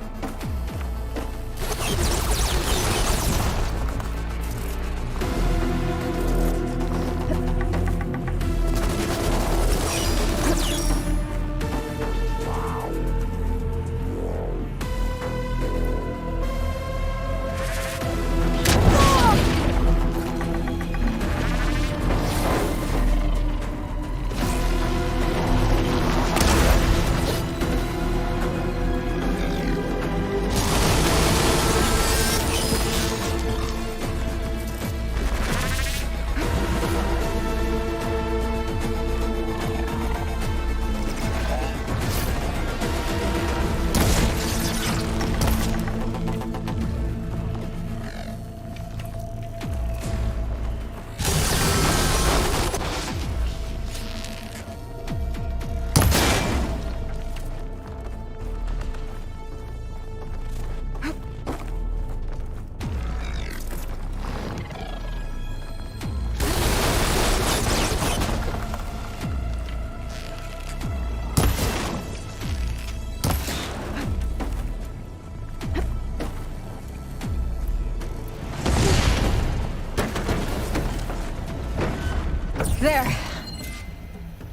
There.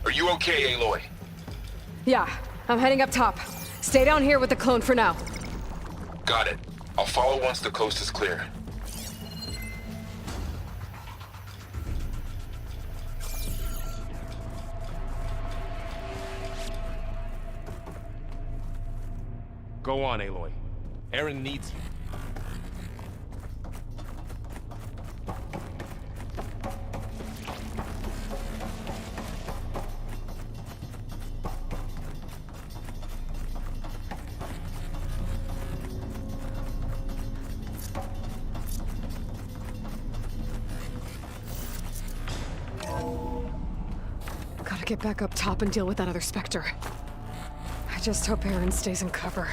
Are you okay, Aloy? Yeah, I'm heading up top. Stay down here with the clone for now. Got it. I'll follow once the coast is clear. Go on, Aloy. Erend needs you. get back up top and deal with that other Spectre. I just hope Aaron stays in cover.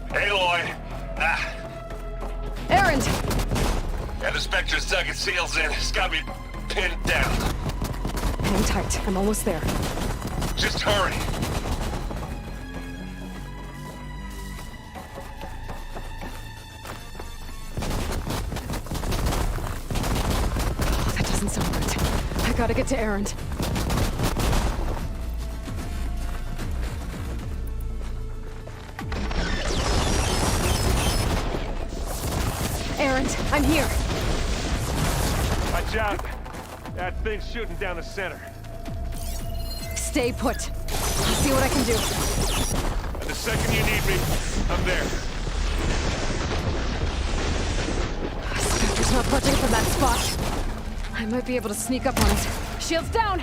Aloy! Aaron! Yeah, the Spectre's dug its heels in. It's got me pinned down. Hang tight. I'm almost there. Just hurry. Oh, that doesn't sound good. I gotta get to Aaron. Aaron, I'm here. Watch out. That thing's shooting down the center. Stay put. I'll see what I can do. And the second you need me, I'm there. Spectre's not budging from that spot. I might be able to sneak up on it. Shields down!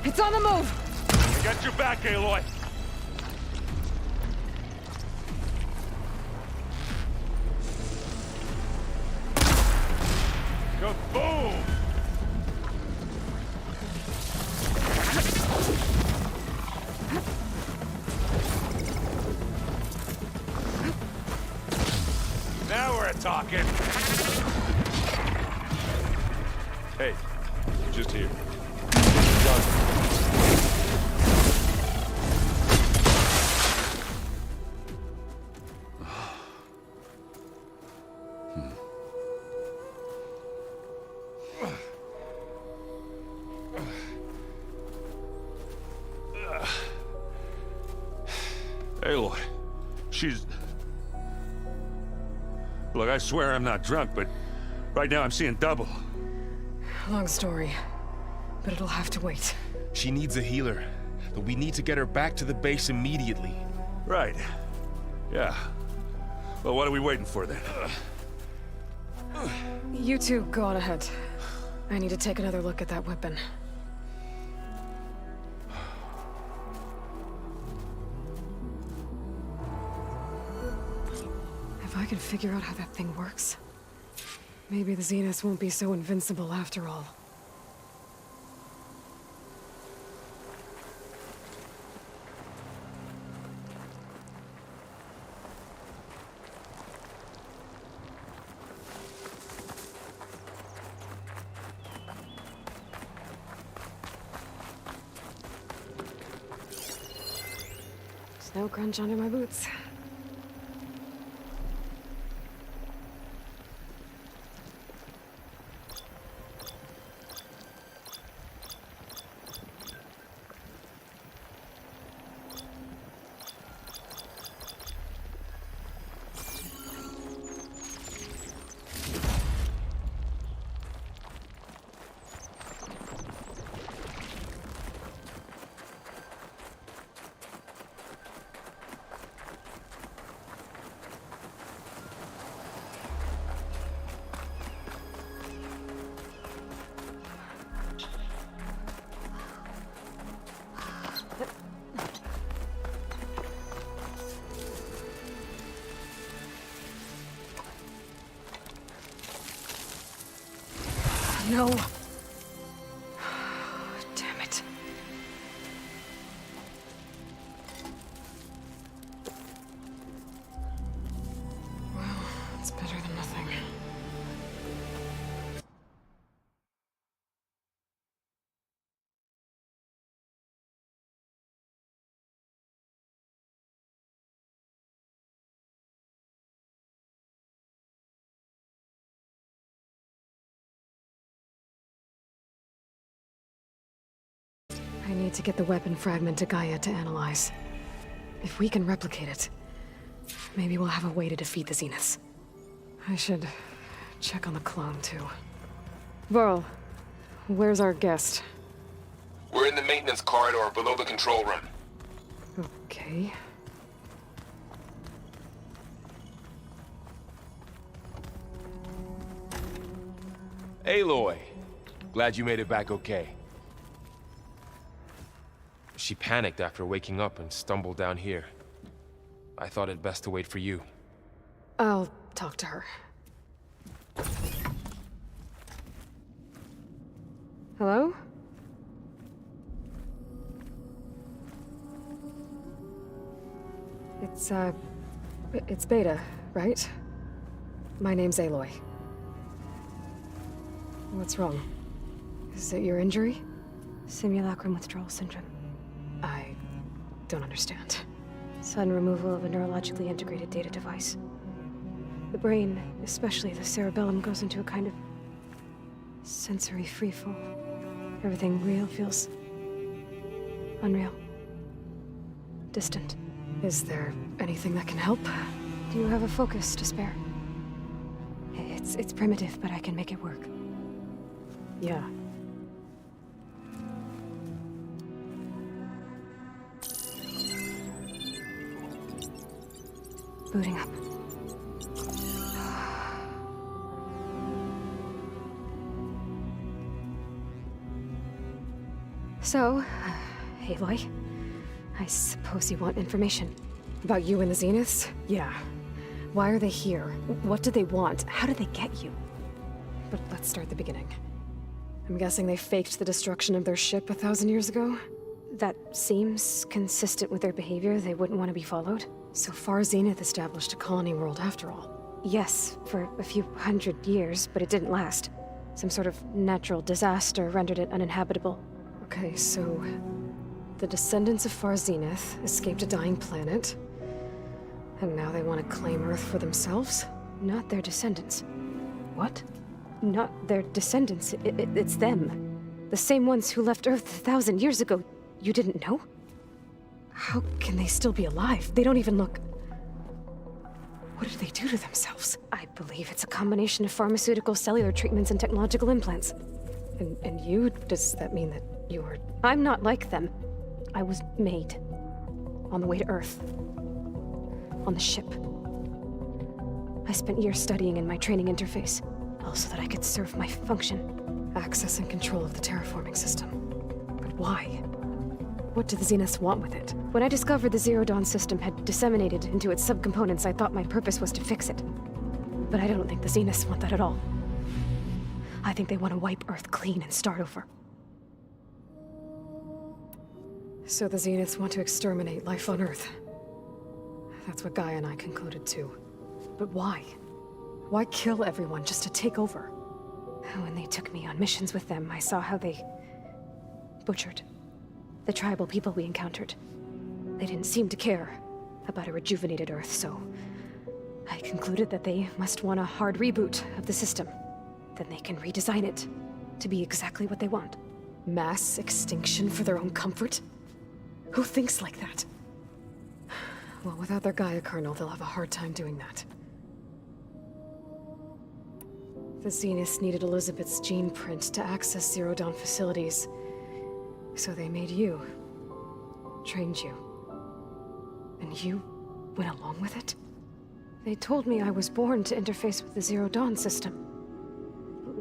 It's on the move! I got your back, Aloy. Boom! Now we're talking. Hey, just here. Aloy, she's... Look, I swear I'm not drunk, but right now I'm seeing double. Long story, but it'll have to wait. She needs a healer, but we need to get her back to the base immediately. Right. Yeah. Well, what are we waiting for then? You two go on ahead. I need to take another look at that weapon. If I can figure out how that thing works, maybe the Zeniths won't be so invincible after all. Snow crunch under my boots. No. Damn it. Well, it's better than nothing. I need to get the weapon fragment to Gaia to analyze. If we can replicate it, maybe we'll have a way to defeat the Zeniths. I should check on the clone, too. Varl, where's our guest? We're in the maintenance corridor below the control room. Okay. Aloy, glad you made it back okay. She panicked after waking up and stumbled down here. I thought it best to wait for you. I'll talk to her. Hello? It's Beta, right? My name's Aloy. What's wrong? Is it your injury? Simulacrum withdrawal syndrome. I don't understand. Sudden removal of a neurologically integrated data device. The brain, especially the cerebellum, goes into a kind of sensory freefall. Everything real feels unreal. Distant. Is there anything that can help? Do you have a focus to spare? It's primitive, but I can make it work. Yeah. Booting up. So, Aloy, I suppose you want information. About you and the Zeniths? Yeah. Why are they here? What do they want? How did they get you? But let's start at the beginning. I'm guessing they faked the destruction of their ship 1,000 years ago? That seems consistent with their behavior. They wouldn't want to be followed. So far, Zenith established a colony world after all. Yes, for a few hundred years, but it didn't last. Some sort of natural disaster rendered it uninhabitable. Okay, so the descendants of Far Zenith escaped a dying planet, and now they want to claim Earth for themselves? Not their descendants. What? Not their descendants. It's them. The same ones who left Earth 1,000 years ago. You didn't know? How can they still be alive? They don't even look... What did they do to themselves? I believe it's a combination of pharmaceutical, cellular treatments, and technological implants. And you? Does that mean that you're... I'm not like them. I was made. On the way to Earth. On the ship. I spent years studying in my training interface, all so that I could serve my function. Access and control of the terraforming system. But why? What do the Zeniths want with it? When I discovered the Zero Dawn system had disseminated into its subcomponents, I thought my purpose was to fix it. But I don't think the Zeniths want that at all. I think they want to wipe Earth clean and start over. So the Zeniths want to exterminate life on Earth. That's what Gaia and I concluded too. But why? Why kill everyone just to take over? When they took me on missions with them, I saw how they butchered the tribal people we encountered. They didn't seem to care about a rejuvenated Earth, so I concluded that they must want a hard reboot of the system. Then they can redesign it to be exactly what they want. Mass extinction for their own comfort? Who thinks like that? Well, without their Gaia kernel, they'll have a hard time doing that. The Zeniths needed Elizabeth's gene print to access Zero Dawn facilities. So they made you. Trained you. And you went along with it? They told me I was born to interface with the Zero Dawn system.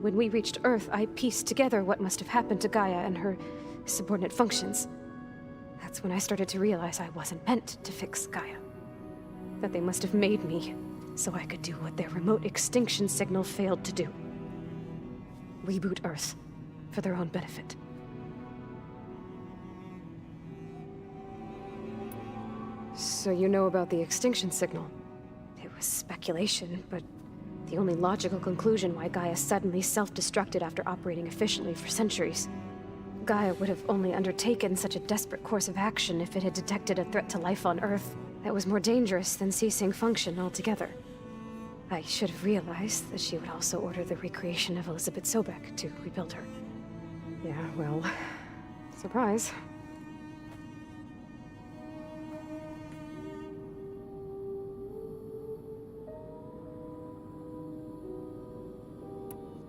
When we reached Earth, I pieced together what must have happened to Gaia and her subordinate functions. That's when I started to realize I wasn't meant to fix Gaia. That they must have made me so I could do what their remote extinction signal failed to do. Reboot Earth for their own benefit. So you know about the extinction signal? It was speculation, but the only logical conclusion why Gaia suddenly self-destructed after operating efficiently for centuries. Gaia would have only undertaken such a desperate course of action if it had detected a threat to life on Earth that was more dangerous than ceasing function altogether. I should have realized that she would also order the recreation of Elizabeth Sobek to rebuild her. Yeah, well, surprise.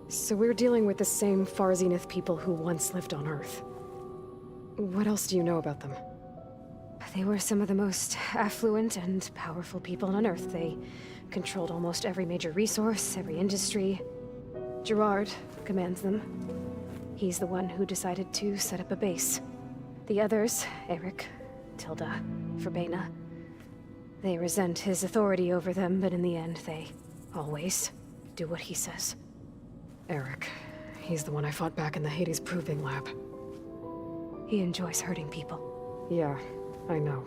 So we're dealing with the same Far Zenith people who once lived on Earth. What else do you know about them? They were some of the most affluent and powerful people on Earth. They controlled almost every major resource, every industry. Gerard commands them. He's the one who decided to set up a base. The others, Eric, Tilda, Verbena, they resent his authority over them, but in the end, they always do what he says. Eric. He's the one I fought back in the Hades Proving Lab. He enjoys hurting people. Yeah, I know.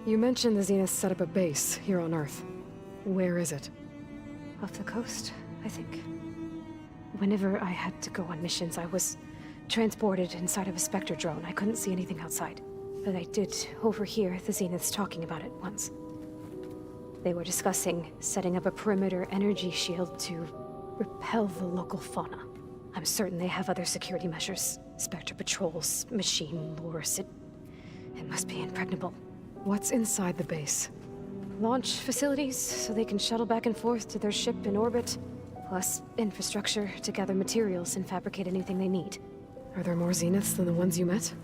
You mentioned the Zenith set up a base here on Earth. Where is it? Off the coast, I think. Whenever I had to go on missions, I was transported inside of a Spectre drone. I couldn't see anything outside. But I did overhear the Zeniths talking about it once. They were discussing setting up a perimeter energy shield to repel the local fauna. I'm certain they have other security measures. Spectre patrols, machine lures. It must be impregnable. What's inside the base? Launch facilities, so they can shuttle back and forth to their ship in orbit. Plus, infrastructure to gather materials and fabricate anything they need. Are there more Zeniths than the ones you met?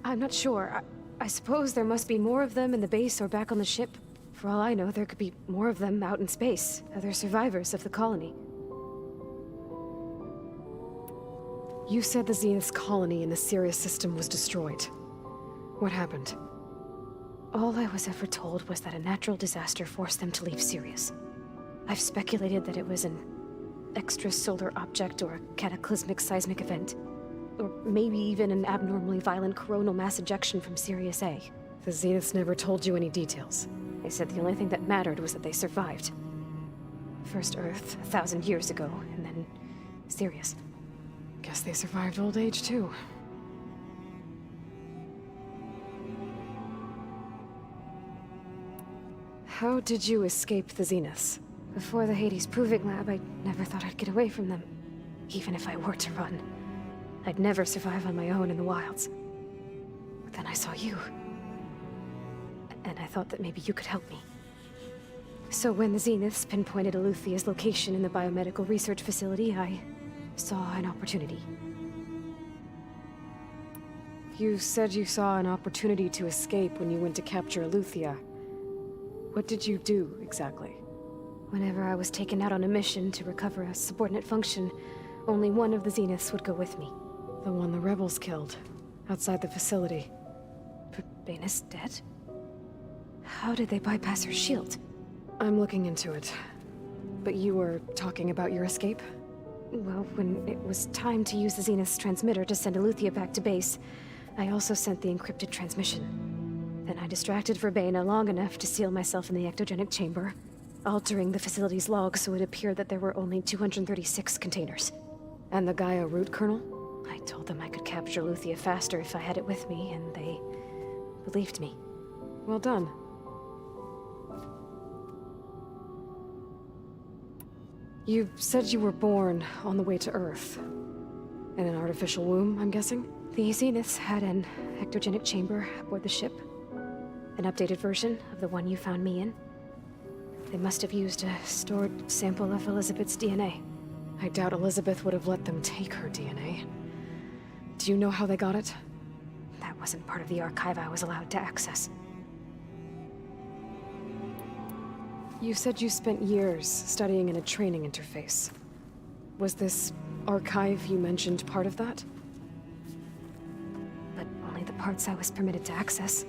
I'm not sure. I suppose there must be more of them in the base or back on the ship. For all I know, there could be more of them out in space. Other survivors of the colony. You said the Zenith's colony in the Sirius system was destroyed. What happened? All I was ever told was that a natural disaster forced them to leave Sirius. I've speculated that it was an extrasolar object or a cataclysmic seismic event. Or maybe even an abnormally violent coronal mass ejection from Sirius A. The Zeniths never told you any details. They said the only thing that mattered was that they survived. First Earth, 1,000 years ago, and then Sirius. Guess they survived old age, too. How did you escape the Zeniths? Before the Hades Proving Lab, I never thought I'd get away from them. Even if I were to run. I'd never survive on my own in the wilds. But then I saw you. And I thought that maybe you could help me. So when the Zeniths pinpointed Eluthia's location in the biomedical research facility, I saw an opportunity. You said you saw an opportunity to escape when you went to capture Eluthia. What did you do, exactly? Whenever I was taken out on a mission to recover a subordinate function, only one of the Zeniths would go with me. The one the rebels killed, outside the facility. Bane's dead? How did they bypass her shield? I'm looking into it. But you were talking about your escape? Well, when it was time to use the Zenith's transmitter to send Eleuthia back to base, I also sent the encrypted transmission. Then I distracted Verbena long enough to seal myself in the ectogenic chamber, altering the facility's log so it appeared that there were only 236 containers. And the Gaia root kernel? I told them I could capture Eleuthia faster if I had it with me, and they believed me. Well done. You said you were born on the way to Earth. In an artificial womb, I'm guessing? The Zeniths had an ectogenic chamber aboard the ship. An updated version of the one you found me in. They must have used a stored sample of Elizabeth's DNA. I doubt Elizabeth would have let them take her DNA. Do you know how they got it? That wasn't part of the archive I was allowed to access. You said you spent years studying in a training interface. Was this archive you mentioned part of that? But only the parts I was permitted to access.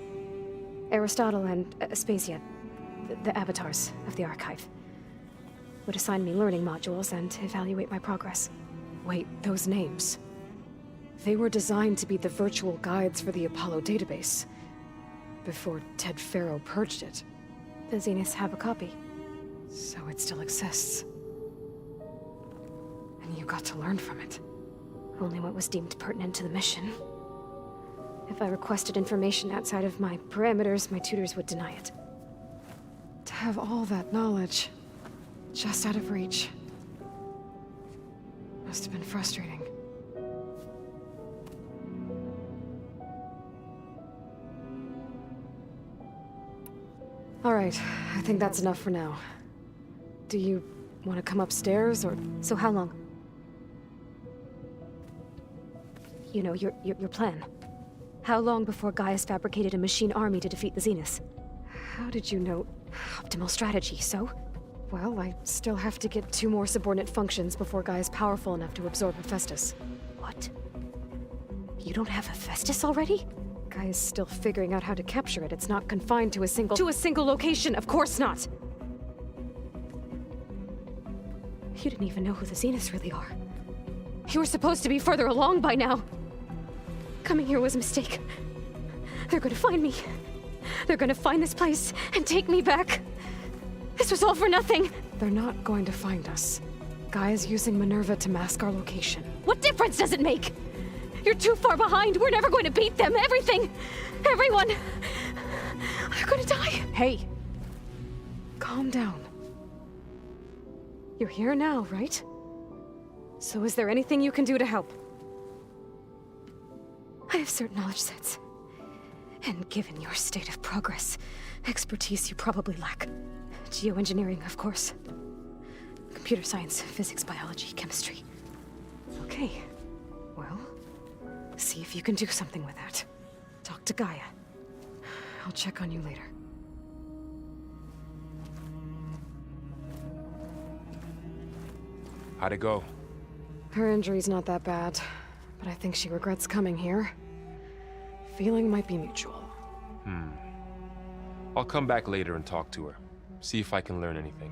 Aristotle and Aspasia, the avatars of the archive, would assign me learning modules and evaluate my progress. Wait, those names. They were designed to be the virtual guides for the Apollo database, before Ted Faro purged it. The Zeniths have a copy. So it still exists. And you got to learn from it. Only what was deemed pertinent to the mission. If I requested information outside of my parameters, my tutors would deny it. To have all that knowledge, just out of reach, must have been frustrating. All right, I think that's enough for now. Do you want to come upstairs, or...? So how long? You know, your plan. How long before Gaia's fabricated a machine army to defeat the Zeniths? How did you know? Optimal strategy, so? Well, I still have to get 2 more subordinate functions before Gaia's powerful enough to absorb Hephaestus. What? You don't have Hephaestus already? Gaia's still figuring out how to capture it. It's not confined to a single... To a single location! Of course not! You didn't even know who the Zeniths really are. You were supposed to be further along by now! Coming here was a mistake. They're gonna find me. They're gonna find this place and take me back. This was all for nothing! They're not going to find us. Gaia's using Minerva to mask our location. What difference does it make? You're too far behind. We're never going to beat them. Everything, everyone, are going to die. Hey, calm down. You're here now, right? So is there anything you can do to help? I have certain knowledge sets. And given your state of progress, expertise you probably lack. Geoengineering, of course. Computer science, physics, biology, chemistry. Okay. Well, see if you can do something with that. Talk to Gaia. I'll check on you later. How'd it go? Her injury's not that bad, but I think she regrets coming here. Feeling might be mutual. I'll come back later and talk to her. See if I can learn anything.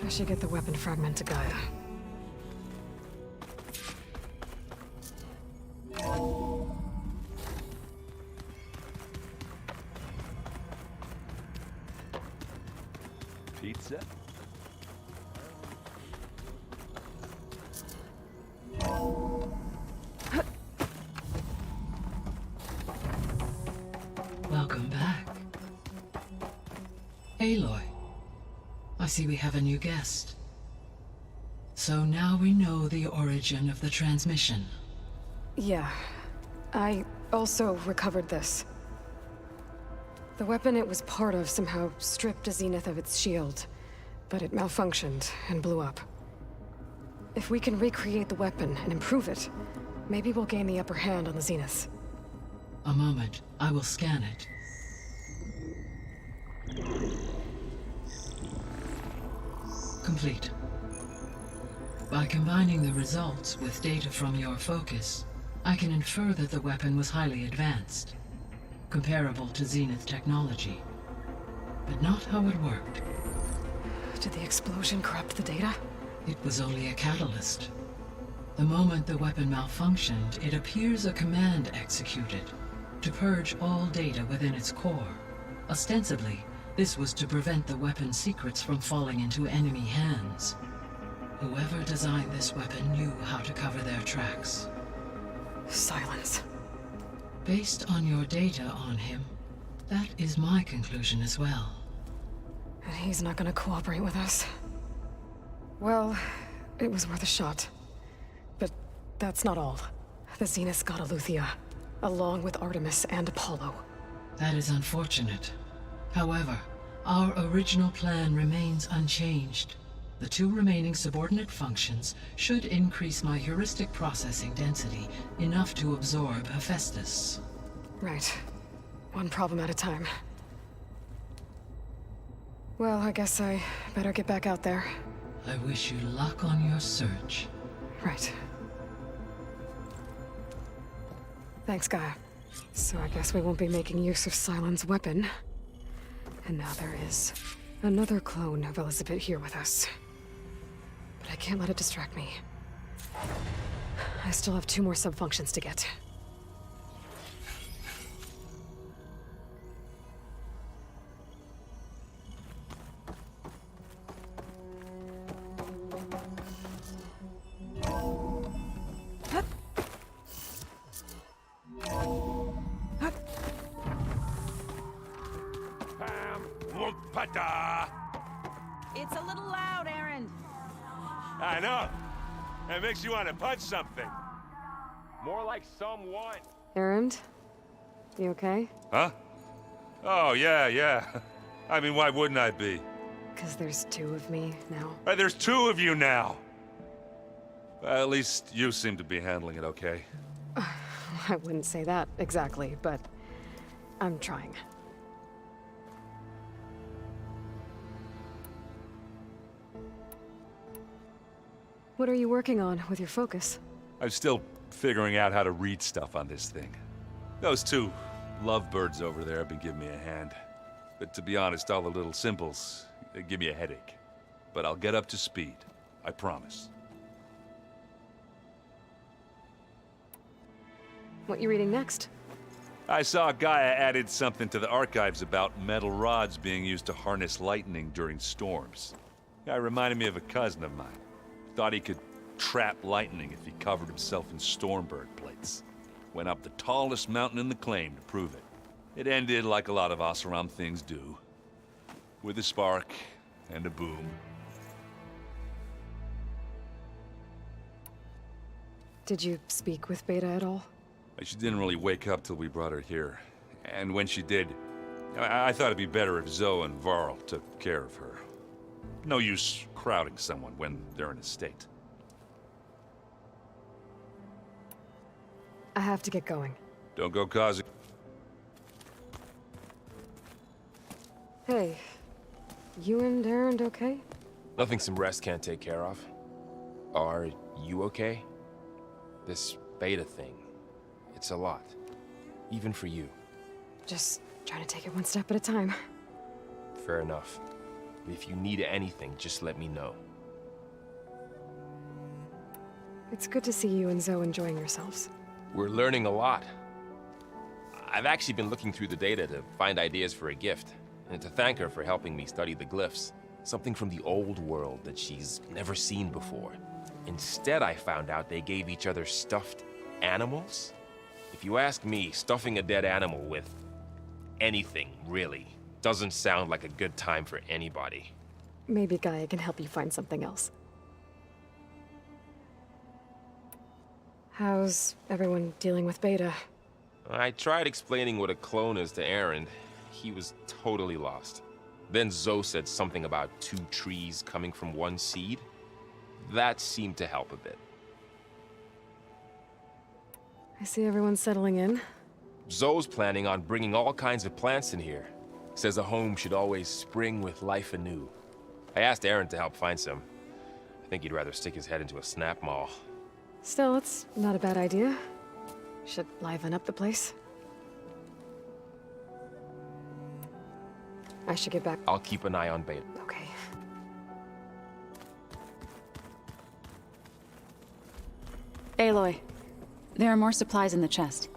I should get the weapon fragment to Gaia. Pizza? Welcome back. Aloy, I see we have a new guest. So now we know the origin of the transmission. Yeah. I also recovered this. The weapon it was part of somehow stripped a Zenith of its shield, but it malfunctioned and blew up. If we can recreate the weapon and improve it, maybe we'll gain the upper hand on the Zeniths. A moment. I will scan it. Complete. By combining the results with data from your focus, I can infer that the weapon was highly advanced, comparable to Zenith technology, but not how it worked. Did the explosion corrupt the data? It was only a catalyst. The moment the weapon malfunctioned, it appears a command executed to purge all data within its core. Ostensibly, this was to prevent the weapon's secrets from falling into enemy hands. Whoever designed this weapon knew how to cover their tracks. Silence. Based on your data on him, that is my conclusion as well. And he's not gonna cooperate with us. Well, it was worth a shot. But that's not all. The Zeniths got Eleuthia, along with Artemis and Apollo. That is unfortunate. However, our original plan remains unchanged. The 2 remaining subordinate functions should increase my heuristic processing density enough to absorb Hephaestus. Right. One problem at a time. Well, I guess I better get back out there. I wish you luck on your search. Right. Thanks, Gaia. So I guess we won't be making use of Cylon's weapon. And now there is another clone of Elizabeth here with us. But I can't let it distract me. I still have 2 more sub-functions to get. It's a little loud, Aaron. I know. It makes you want to punch something. More like someone. Erend? You okay? Huh? Oh, yeah. I mean, why wouldn't I be? 'Cause there's 2 of me now. There's 2 of you now! Well, at least you seem to be handling it okay. I wouldn't say that exactly, but I'm trying. What are you working on with your focus? I'm still figuring out how to read stuff on this thing. Those 2 lovebirds over there have been giving me a hand. But to be honest, all the little symbols, they give me a headache. But I'll get up to speed. I promise. What you reading next? I saw Gaia added something to the archives about metal rods being used to harness lightning during storms. Guy reminded me of a cousin of mine. Thought he could trap lightning if he covered himself in Stormbird plates. Went up the tallest mountain in the claim to prove it. It ended like a lot of Oseram things do. With a spark and a boom. Did you speak with Beta at all? She didn't really wake up till we brought her here. And when she did, I thought it'd be better if Zoe and Varl took care of her. No use crowding someone when they're in a state. I have to get going. Don't go causing... Hey, you and Erend okay? Nothing some rest can't take care of. Are you okay? This beta thing, it's a lot. Even for you. Just trying to take it one step at a time. Fair enough. If you need anything, just let me know. It's good to see you and Zoe enjoying yourselves. We're learning a lot. I've actually been looking through the data to find ideas for a gift, and to thank her for helping me study the glyphs. Something from the old world that she's never seen before. Instead, I found out they gave each other stuffed animals. If you ask me, stuffing a dead animal with anything, really, doesn't sound like a good time for anybody. Maybe Gaia can help you find something else. How's everyone dealing with Beta? I tried explaining what a clone is to Aaron. He was totally lost. Then Zoe said something about 2 trees coming from 1 seed. That seemed to help a bit. I see everyone settling in. Zoe's planning on bringing all kinds of plants in here. Says a home should always spring with life anew. I asked Aaron to help find some. I think he'd rather stick his head into a snap mall. Still, it's not a bad idea. Should liven up the place. I should get back. I'll keep an eye on Beta. Okay. Aloy, there are more supplies in the chest.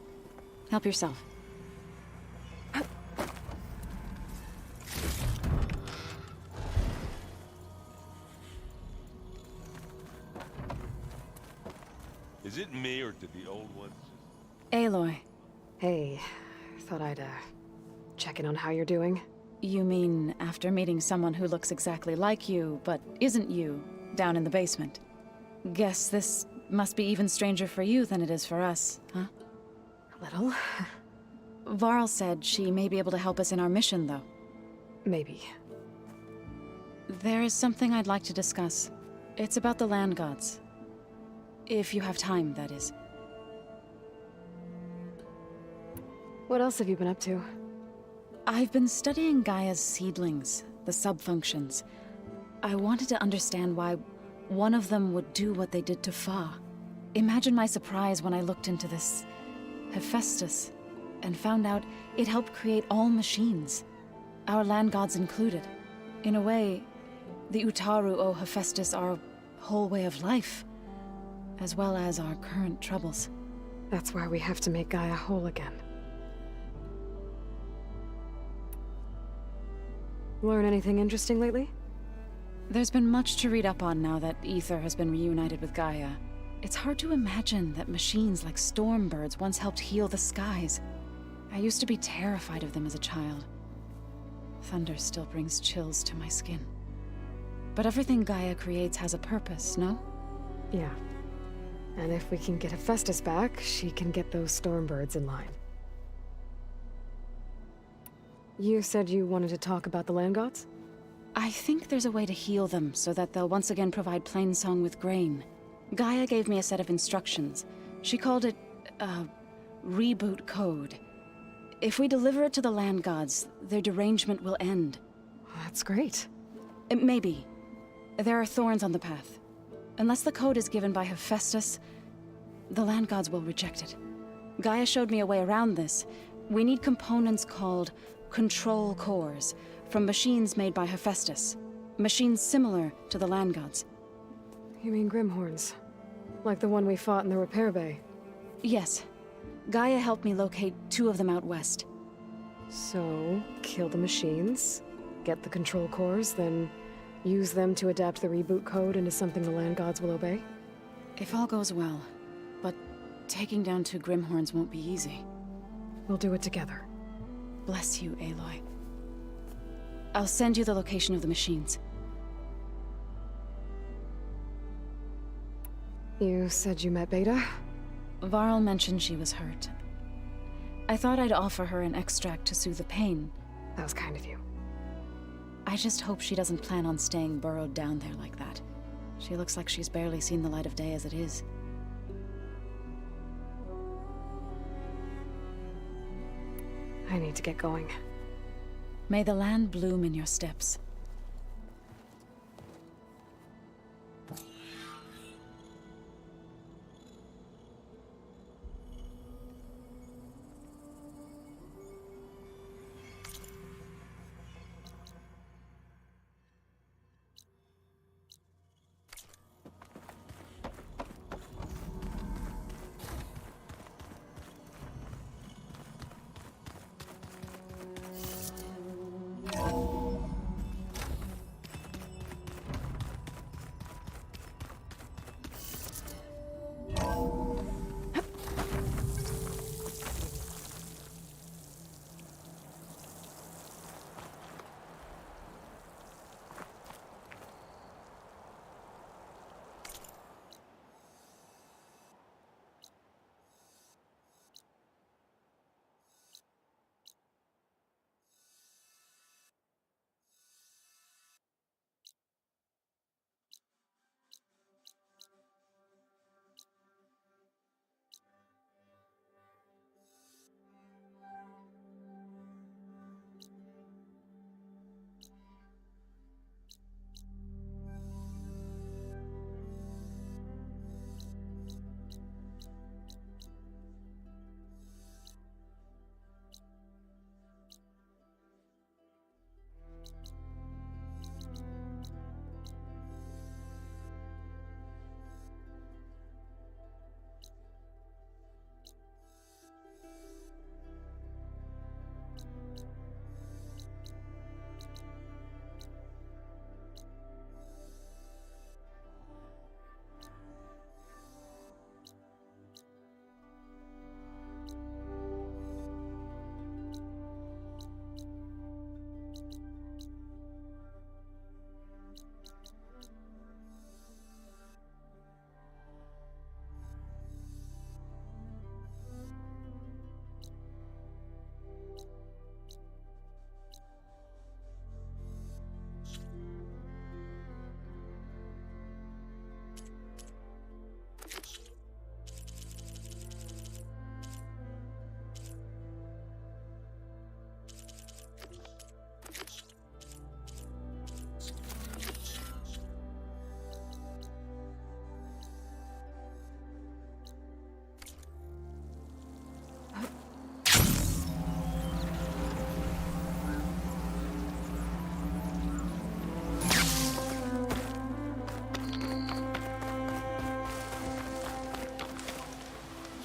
Help yourself. Is it me, or did the old ones just... Aloy, Hey, thought I'd, check in on how you're doing. you mean after meeting someone who looks exactly like you, but isn't you, down in the basement? Guess this must be even stranger for you than it is for us, huh? A little. Varl said she may be able to help us in our mission, though. Maybe. There is something I'd like to discuss. It's about the land gods. If you have time, that is. What else have you been up to? I've been studying Gaia's seedlings, the subfunctions. I wanted to understand why one of them would do what they did to Fa. Imagine my surprise when I looked into this Hephaestus and found out it helped create all machines, our land gods included. In a way, the Utaru owe Hephaestus our whole way of life, as well as our current troubles. That's why we have to make Gaia whole again. Learn anything interesting lately? There's been much to read up on now that Ether has been reunited with Gaia. It's hard to imagine that machines like Stormbirds once helped heal the skies. I used to be terrified of them as a child. Thunder still brings chills to my skin. But everything Gaia creates has a purpose, no? Yeah. And if we can get Hephaestus back, she can get those Stormbirds in line. You said you wanted to talk about the land gods? I think there's a way to heal them so that they'll once again provide Plainsong with grain. Gaia gave me a set of instructions. She called it, reboot code. If we deliver it to the land gods, their derangement will end. That's great. Maybe. There are thorns on the path. Unless the code is given by Hephaestus, the land gods will reject it. Gaia showed me a way around this. We need components called control cores from machines made by Hephaestus. Machines similar to the land gods. You mean Grimhorns? Like the one we fought in the repair bay? Yes. Gaia helped me locate 2 of them out west. So, kill the machines, get the control cores, then use them to adapt the reboot code into something the land gods will obey? If all goes well. But taking down 2 Grimhorns won't be easy. We'll do it together. Bless you, Aloy. I'll send you the location of the machines. You said you met Beta? Varl mentioned she was hurt. I thought I'd offer her an extract to soothe the pain. That was kind of you. I just hope she doesn't plan on staying burrowed down there like that. She looks like she's barely seen the light of day as it is. I need to get going. May the land bloom in your steps.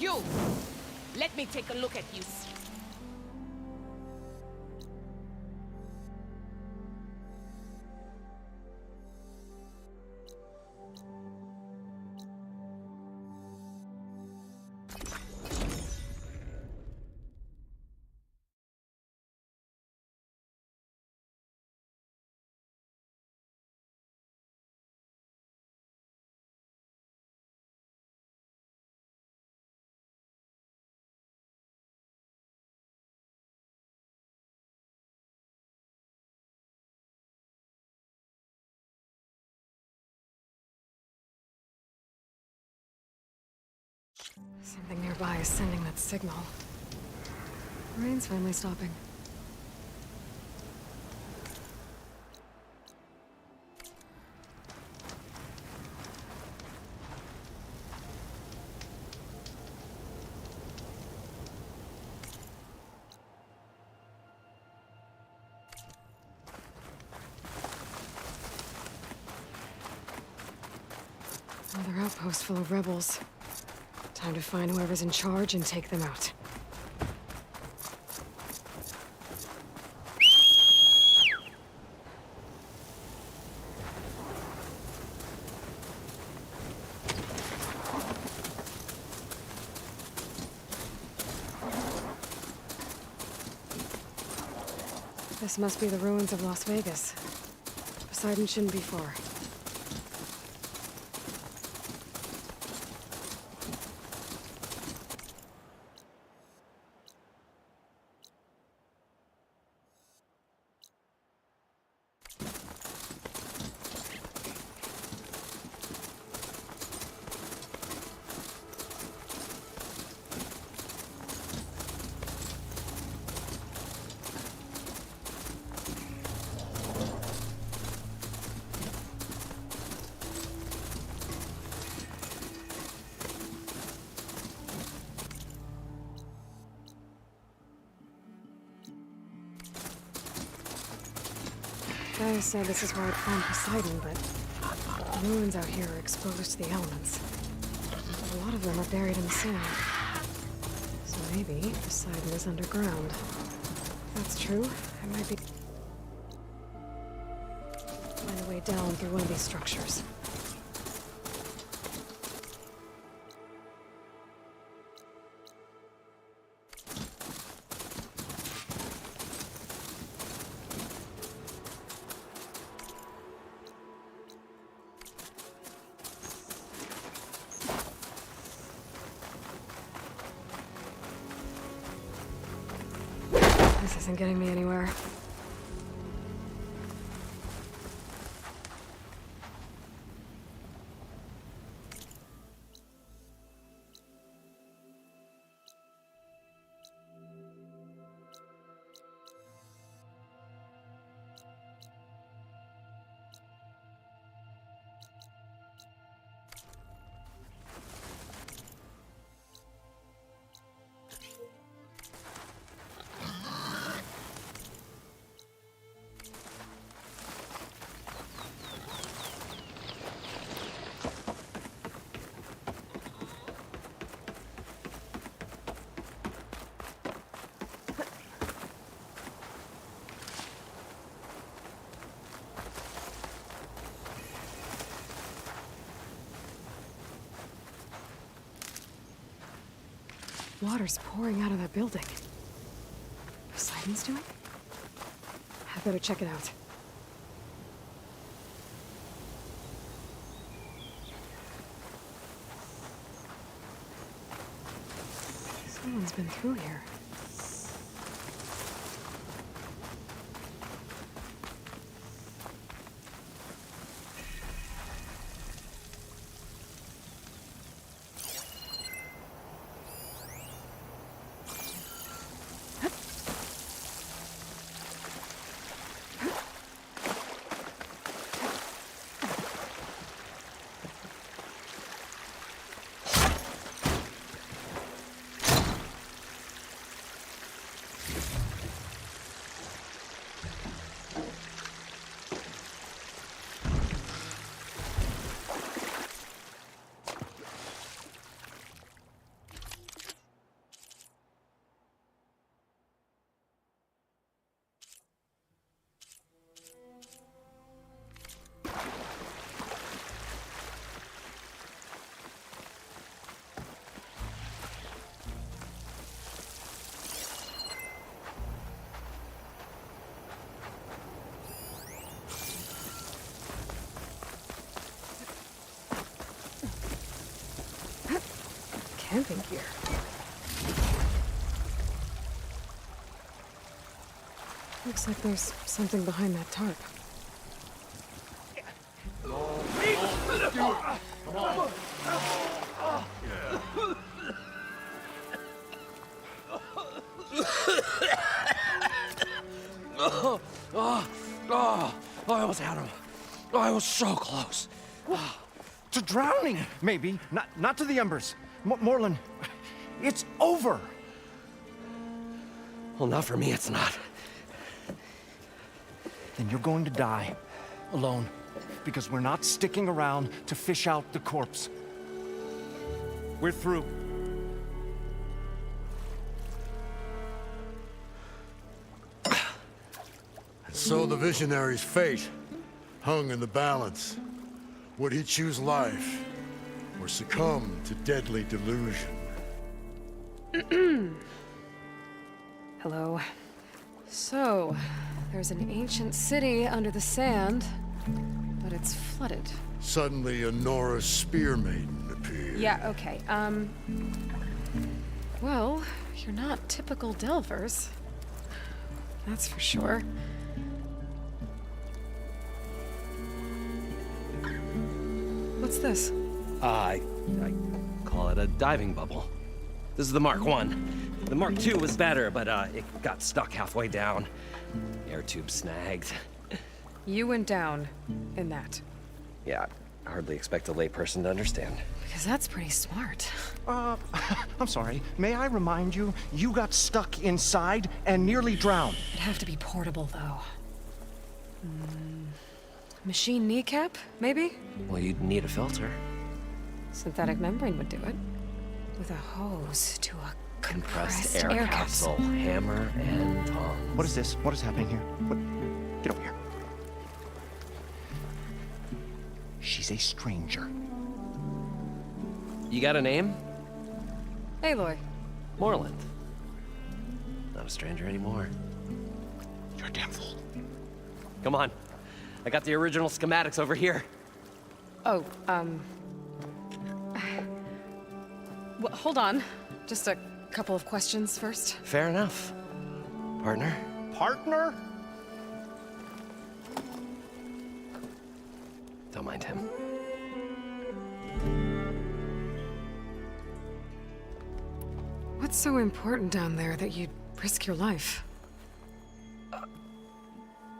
You! Let me take a look at you. Something nearby is sending that signal. Rain's finally stopping. Another outpost full of rebels. Time to find whoever's in charge and take them out. This must be the ruins of Las Vegas. Poseidon shouldn't be far. Gaia said this is where I'd find Poseidon, but the ruins out here are exposed to the elements. A lot of them are buried in the sand. So maybe Poseidon is underground. If that's true, I might be... find a way down through one of these structures. This isn't getting me anywhere. Water's pouring out of that building. Poseidon's doing? I better check it out. Someone's been through here. camping gear. Looks like there's something behind that tarp. I almost had him. I was so close. To drowning, maybe. Not to the embers. Morlund, it's over. Well, not for me, it's not. Then you're going to die. Alone. Because we're not sticking around to fish out the corpse. We're through. So the visionary's fate hung in the balance. Would he choose life, or succumb to deadly delusion? Hello. So, there's an ancient city under the sand, but it's flooded. Suddenly, a Nora spear maiden appeared. Yeah, okay, well, you're not typical Delvers. That's for sure. What's this? I call it a diving bubble. This is the Mark I. The Mark II was better, but it got stuck halfway down. Air tube snagged. You went down in that. Yeah, I hardly expect a layperson to understand. Because that's pretty smart. I'm sorry. May I remind you, you got stuck inside and nearly drowned. It'd have to be portable, though. Machine kneecap, maybe? Well, you'd need a filter. Synthetic membrane would do it. With a hose to a compressed air capsule. Hammer and tongs. What is this? What is happening here? What? Get over here. She's a stranger. You got a name? Aloy. Morlund. Not a stranger anymore. You're a damn fool. Come on. I got the original schematics over here. Oh, well, hold on. Just a couple of questions first. Fair enough. Partner? Partner? Don't mind him. What's so important down there that you'd risk your life?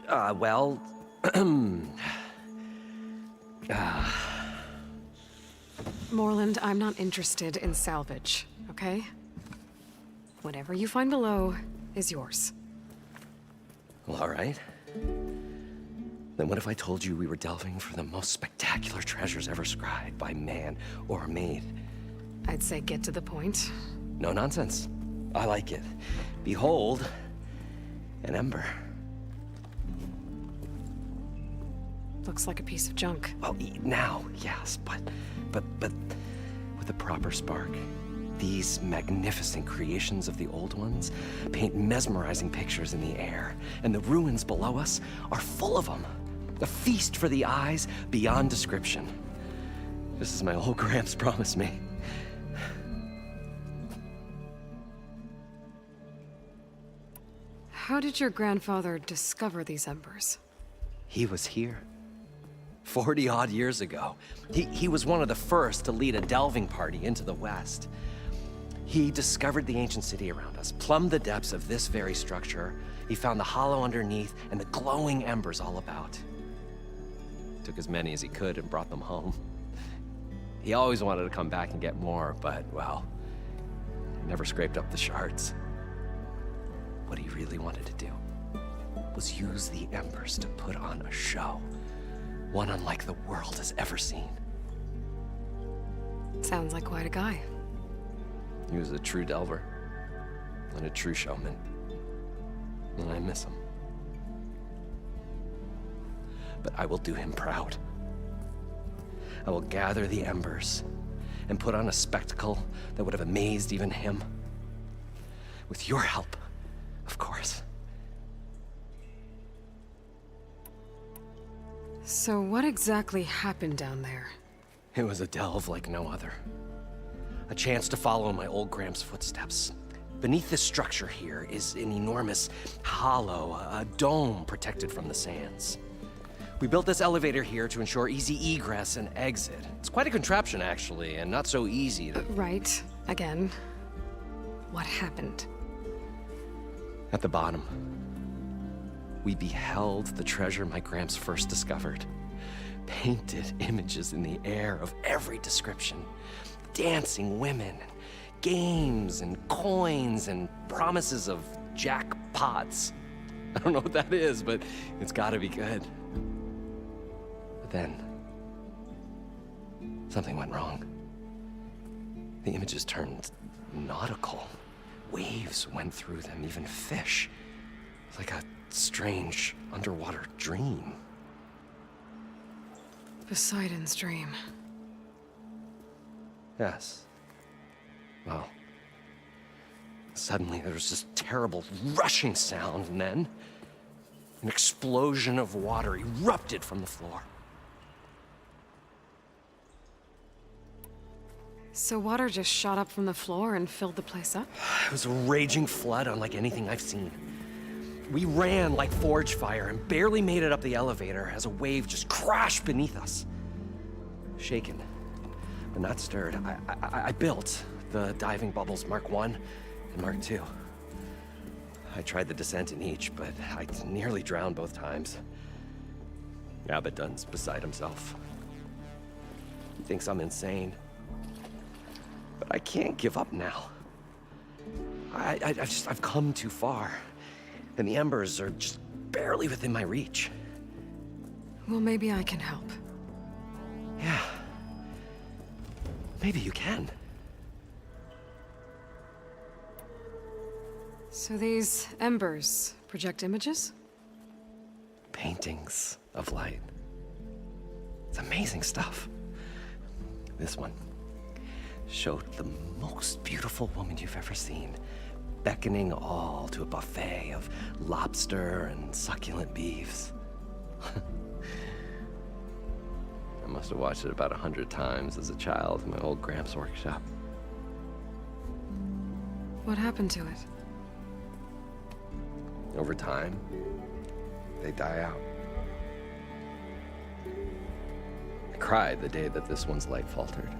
Well... Morlund, I'm not interested in salvage, okay? Whatever you find below is yours. Well, all right. Then what if I told you we were delving for the most spectacular treasures ever scribed by man or maid? I'd say get to the point. No nonsense. I like it. Behold, an ember. Looks like a piece of junk. Well, now, yes, but with a proper spark. These magnificent creations of the old ones paint mesmerizing pictures in the air, and the ruins below us are full of them. A feast for the eyes beyond description. Just as my old Gramps promised me. How did your grandfather discover these embers? He was here. 40-odd years ago. He was one of the first to lead a delving party into the West. He discovered the ancient city around us, plumbed the depths of this very structure. He found the hollow underneath and the glowing embers all about. Took as many as he could and brought them home. He always wanted to come back and get more, but, well, he never scraped up the shards. What he really wanted to do was use the embers to put on a show. One unlike the world has ever seen. Sounds like quite a guy. He was a true delver, and a true showman. And I miss him. But I will do him proud. I will gather the embers and put on a spectacle that would have amazed even him. With your help, of course. So what exactly happened down there? It was a delve like no other. A chance to follow in my old Gramps' footsteps. Beneath this structure here is an enormous hollow, a dome protected from the sands. We built this elevator here to ensure easy egress and exit. It's quite a contraption, actually, and not so easy to... Right. Again. What happened? At the bottom, we beheld the treasure my Gramps first discovered. Painted images in the air of every description. Dancing women, games and coins and promises of jackpots. I don't know what that is, but it's gotta be good. But then, something went wrong. The images turned nautical. Waves went through them, even fish. Like a strange underwater dream. Poseidon's dream. Yes. Well, suddenly there was this terrible rushing sound, and then an explosion of water erupted from the floor. So water just shot up from the floor and filled the place up? It was a raging flood unlike anything I've seen. We ran like forge fire and barely made it up the elevator as a wave just crashed beneath us. Shaken, but not stirred, I built the diving bubbles Mark I and Mark II. I tried the descent in each, but I nearly drowned both times. Abaddon's beside himself. He thinks I'm insane. But I can't give up now. I've come too far. And the embers are just barely within my reach. Well, maybe I can help. Yeah. Maybe you can. So these embers project images? Paintings of light. It's amazing stuff. This one showed the most beautiful woman you've ever seen, beckoning all to a buffet of lobster and succulent beefs. I must have watched it about 100 times as a child in my old Gramps' workshop. What happened to it? Over time, they die out. I cried the day that this one's light faltered.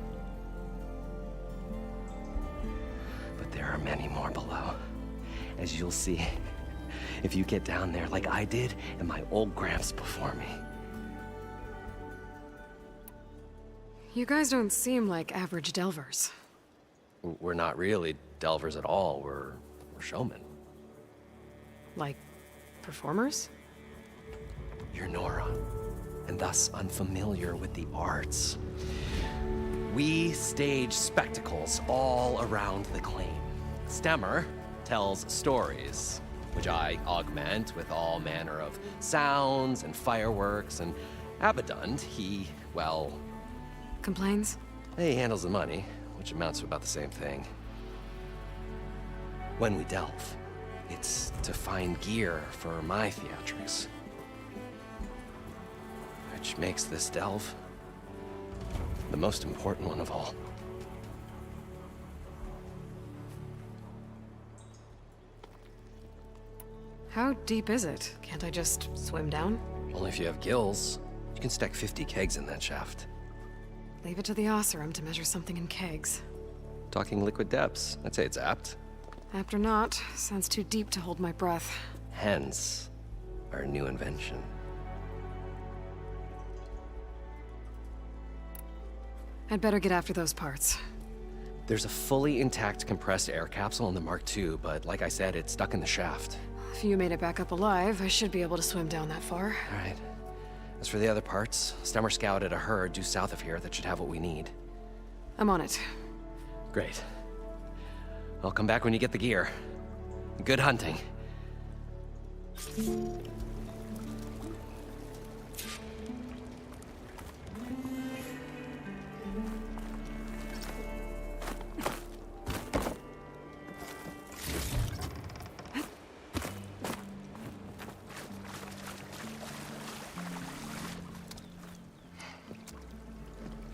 But there are many more below, as you'll see if you get down there like I did and my old Gramps before me. You guys don't seem like average delvers. We're not really delvers at all. We're showmen. Like performers? You're Nora, and thus unfamiliar with the arts. We stage spectacles all around the claim. Stemmer tells stories, which I augment with all manner of sounds and fireworks, and Abaddon, he, well... Complains? He handles the money, which amounts to about the same thing. When we delve, it's to find gear for my theatrics. Which makes this delve the most important one of all. How deep is it? Can't I just swim down? Only if you have gills. You can stack 50 kegs in that shaft. Leave it to the Oseram to measure something in kegs. Talking liquid depths, I'd say it's apt. Apt or not, sounds too deep to hold my breath. Hence, our new invention. I'd better get after those parts. There's a fully intact compressed air capsule in the Mark II, but like I said, it's stuck in the shaft. If you made it back up alive, I should be able to swim down that far. All right. As for the other parts, Stemmer scouted a herd due south of here that should have what we need. I'm on it. Great. I'll come back when you get the gear. Good hunting.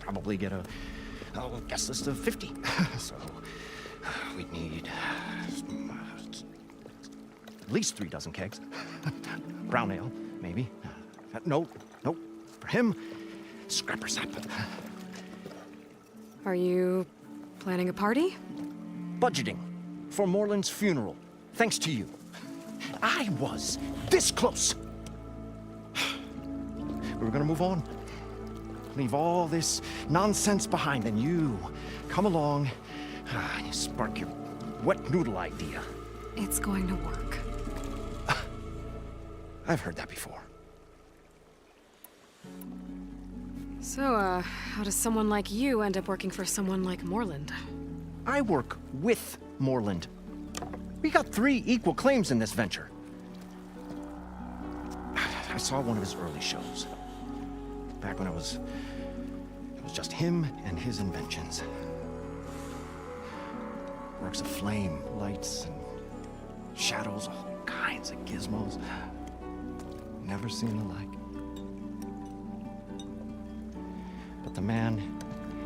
Probably get a a guest list of 50. So, we'd need at least 3 dozen kegs. Brown ale, maybe. No. For him, scrapper sap. Are you planning a party? Budgeting for Moreland's funeral, thanks to you. I was this close. We were gonna move on. Leave all this nonsense behind, and you come along and you spark your wet noodle idea. It's going to work. I've heard that before. So, how does someone like you end up working for someone like Moreland? I work with Moreland. We got 3 equal claims in this venture. I saw one of his early shows. Back when it was just him and his inventions. Works of flame, lights, and shadows, all kinds of gizmos. Never seen the like. But the man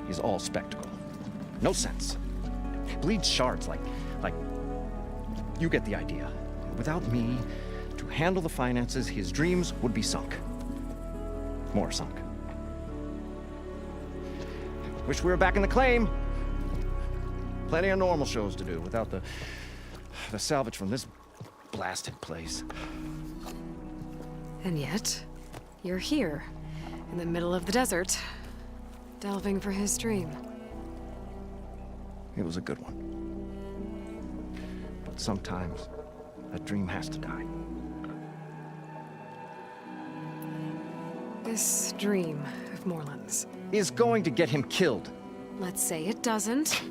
is all spectacle. No sense. Bleeds shards like you get the idea. Without me to handle the finances, his dreams would be sunk. More sunk. Wish we were back in the claim. Plenty of normal shows to do without the salvage from this blasted place. And yet, you're here, in the middle of the desert, delving for his dream. It was a good one. But sometimes, a dream has to die. This dream of Moreland's is going to get him killed. Let's say it doesn't.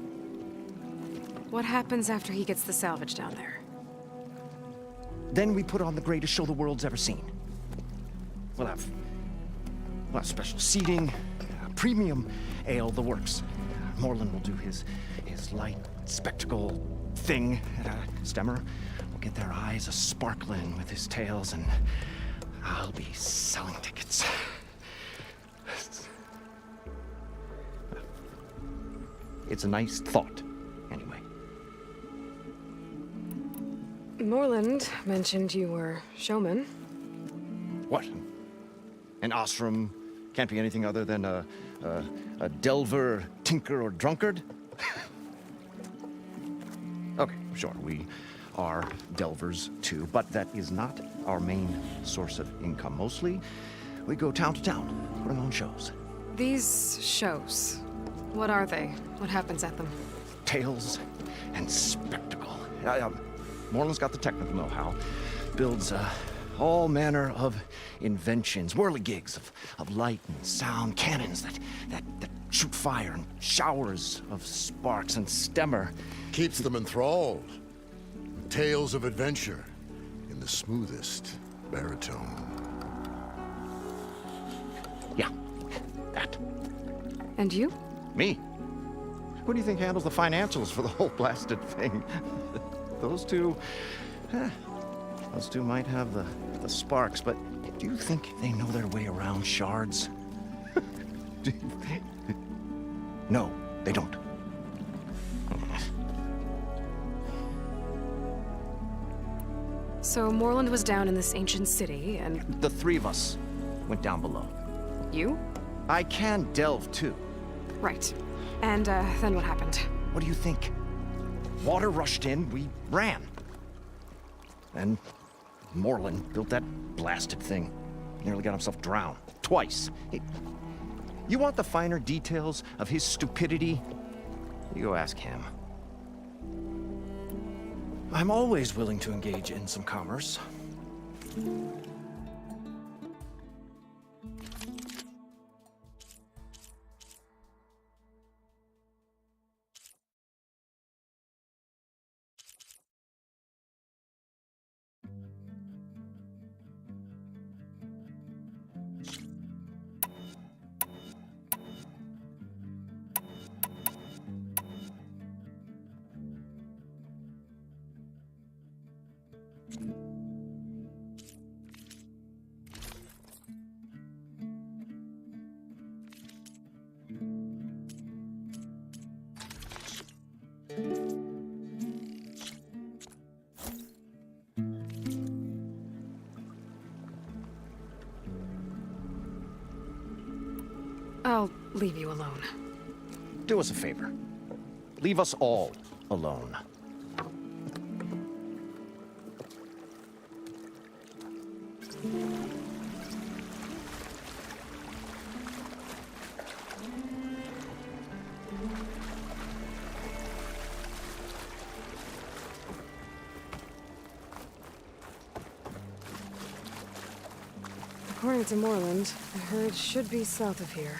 What happens after he gets the salvage down there? Then we put on the greatest show the world's ever seen. We'll have special seating, premium ale, the works. Moreland will do his light spectacle thing. Stemmer will get their eyes a-sparkling with his tales, and I'll be selling tickets. It's a nice thought, anyway. Moreland mentioned you were showman. What? An Osram can't be anything other than a delver, tinker, or drunkard? Okay, sure, we are delvers too, but that is not our main source of income. Mostly, we go town to town, putting on shows. These shows, what are they? What happens at them? Tales and spectacle. Moreland's got the technical know-how. Builds all manner of inventions, whirligigs of light and sound, cannons that shoot fire, and showers of sparks, and Stemmer keeps them enthralled. Tales of adventure in the smoothest baritone. Yeah, that. And you? Me? Who do you think handles the financials for the whole blasted thing? Those two might have the sparks, but do you think they know their way around shards? No, they don't. So Moreland was down in this ancient city, and... The 3 of us went down below. You? I can delve, too. Right. And, then what happened? What do you think? Water rushed in, we ran. And Moreland built that blasted thing. Nearly got himself drowned. Twice. You want the finer details of his stupidity? You go ask him. I'm always willing to engage in some commerce. I'll leave you alone. Do us a favor. Leave us all alone. According to Moreland, the herd should be south of here.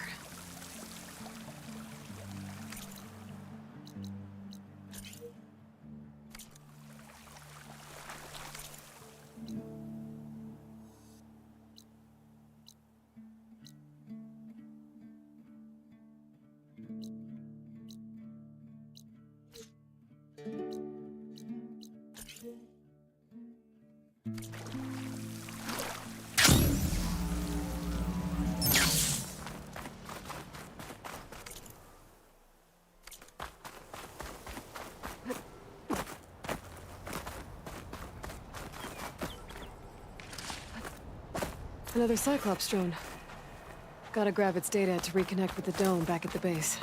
Another Cyclops drone. Gotta grab its data to reconnect with the dome back at the base.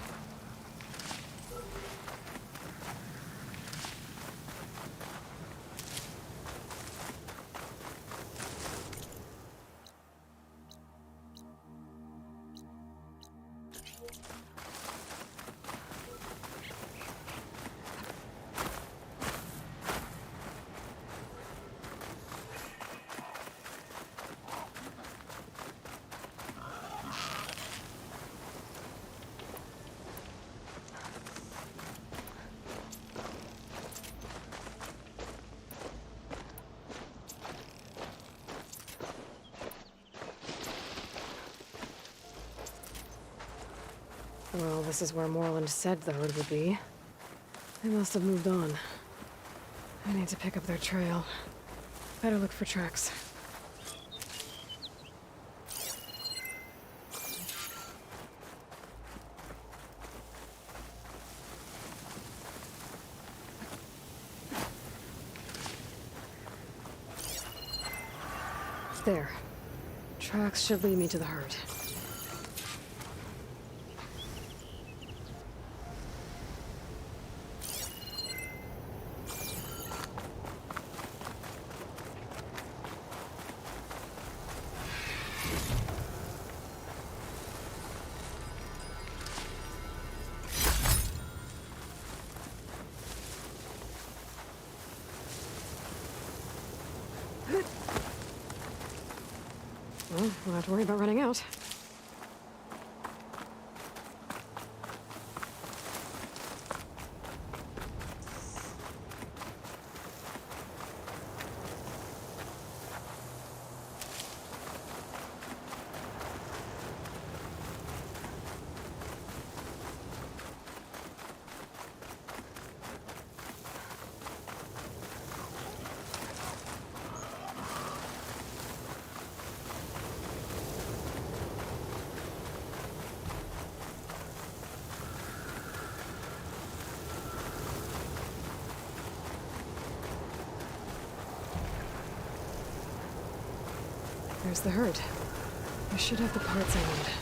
Well, this is where Moreland said the herd would be. They must have moved on. I need to pick up their trail. Better look for tracks. There. Tracks should lead me to the herd. Well, we'll have to worry about running out. There's the herd. I should have the parts I need.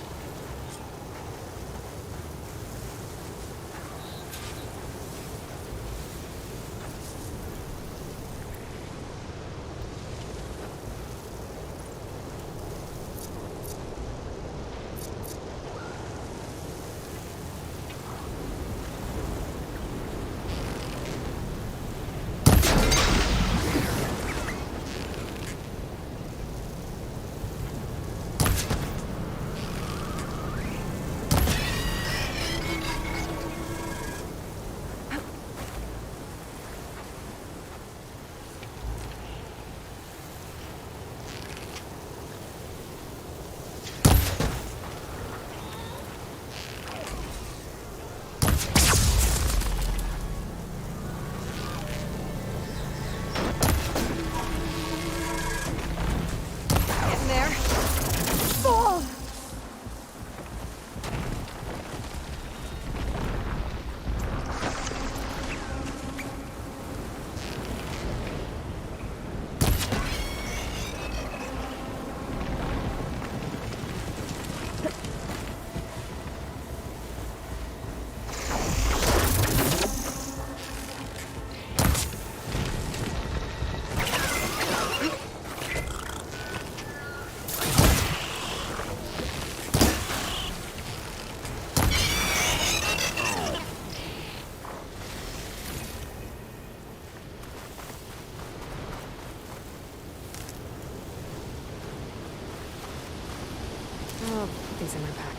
medicines in my pack.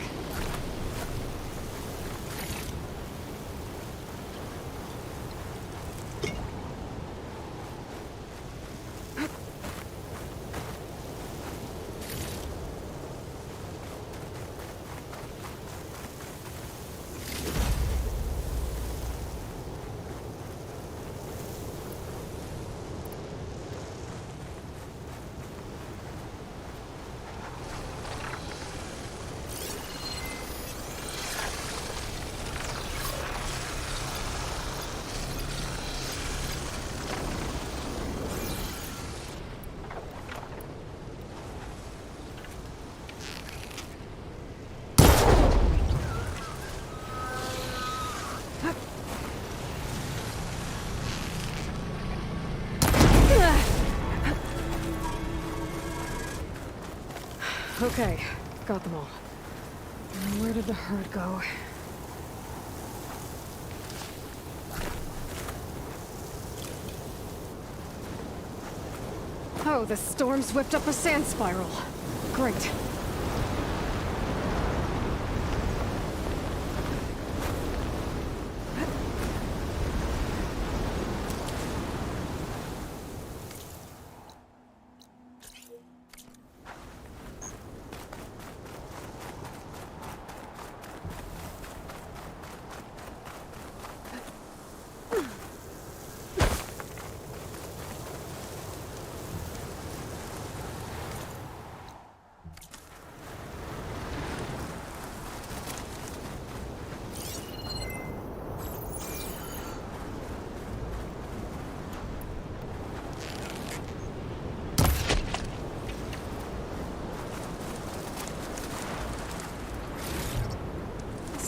Okay, got them all. Where did the herd go? Oh, the storm's whipped up a sand spiral. Great.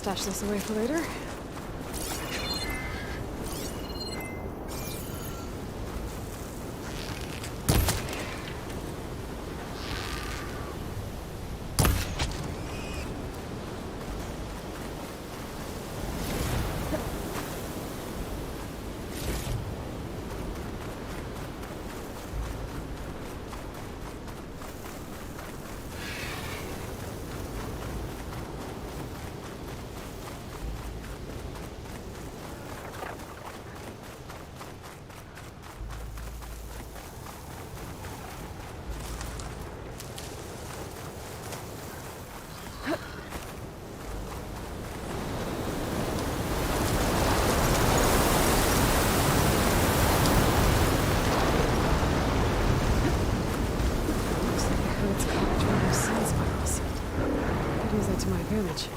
Stash this away for later. To my advantage.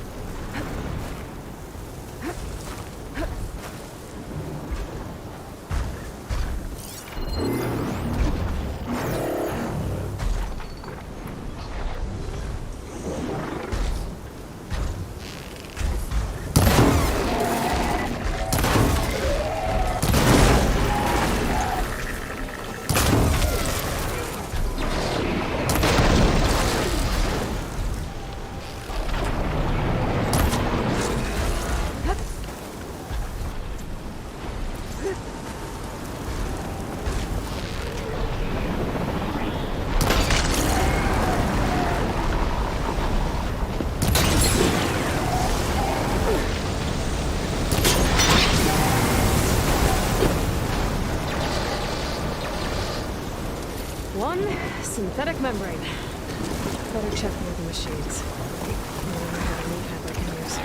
Synthetic membrane. Better check more of the machines. I have a new pad I can use.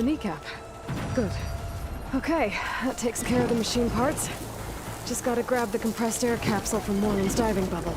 kneecap. Good. Okay, that takes care of the machine parts. Just gotta grab the compressed air capsule from Moreland's diving bubble.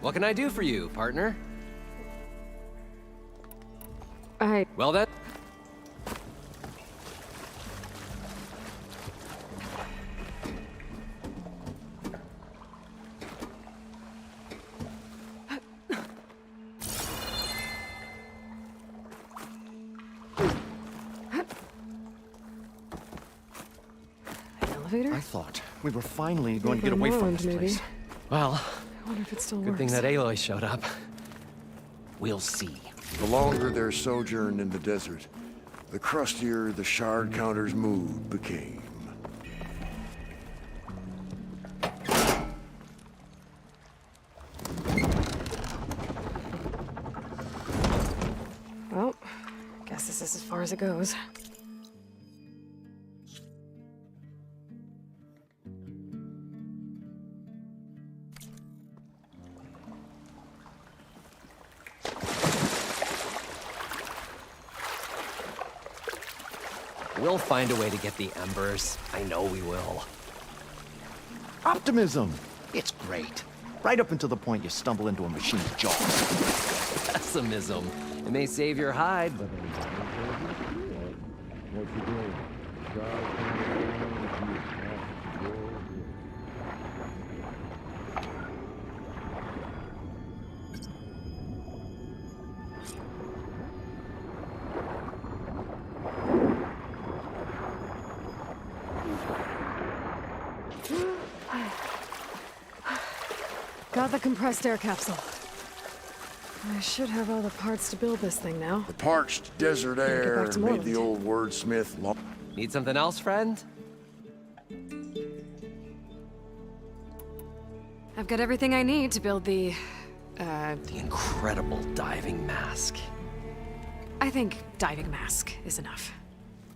What can I do for you, partner? Well then. I thought we were finally going to get away from this place. Well, I wonder if it still good works. thing that Aloy showed up. We'll see. The longer their sojourn in the desert, the crustier the shard counter's mood became. Well, guess this is as far as it goes. We'll find a way to get the embers. I know we will. Optimism! It's great. Right up until the point you stumble into a machine's jaws. Pessimism. It may save your hide, but... Got the compressed air capsule. I should have all the parts to build this thing now. The parched desert Get air back to made Morland. the old wordsmith long. Need something else, friend? I've got everything I need to build the incredible diving mask. I think diving mask is enough.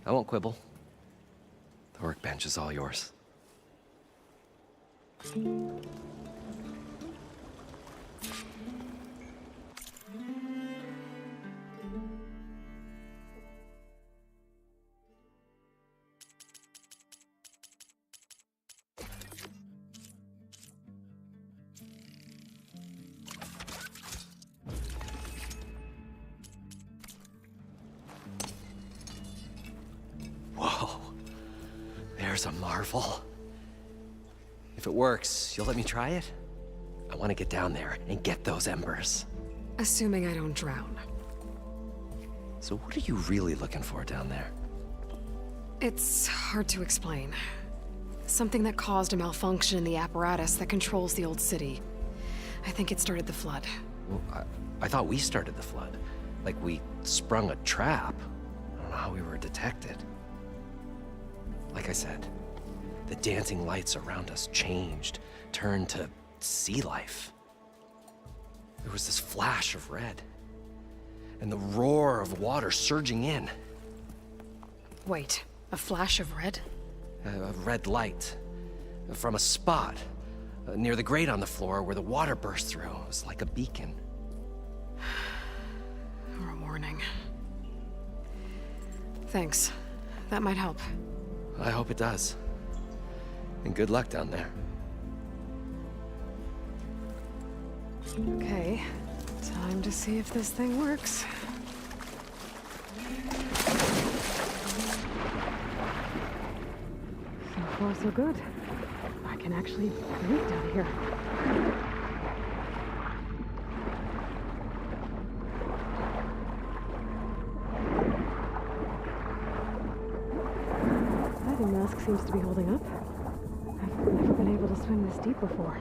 I won't quibble. The workbench is all yours. Whoa. There's a marvel. If it works, you'll let me try it? I want to get down there and get those embers. Assuming I don't drown. So what are you really looking for down there? It's hard to explain. Something that caused a malfunction in the apparatus that controls the old city. I think it started the flood. Well, I thought we started the flood. Like we sprung a trap. I don't know how we were detected. Like I said, the dancing lights around us changed, turned to sea life. There was this flash of red, and the roar of water surging in. Wait, a flash of red? A red light from a spot near the grate on the floor where the water burst through. It was like a beacon. Or a warning. Thanks. That might help. I hope it does. And good luck down there. Okay, time to see if this thing works. So far, so good. I can actually breathe down here. Diving mask seems to be holding up. I've never been able to swim this deep before.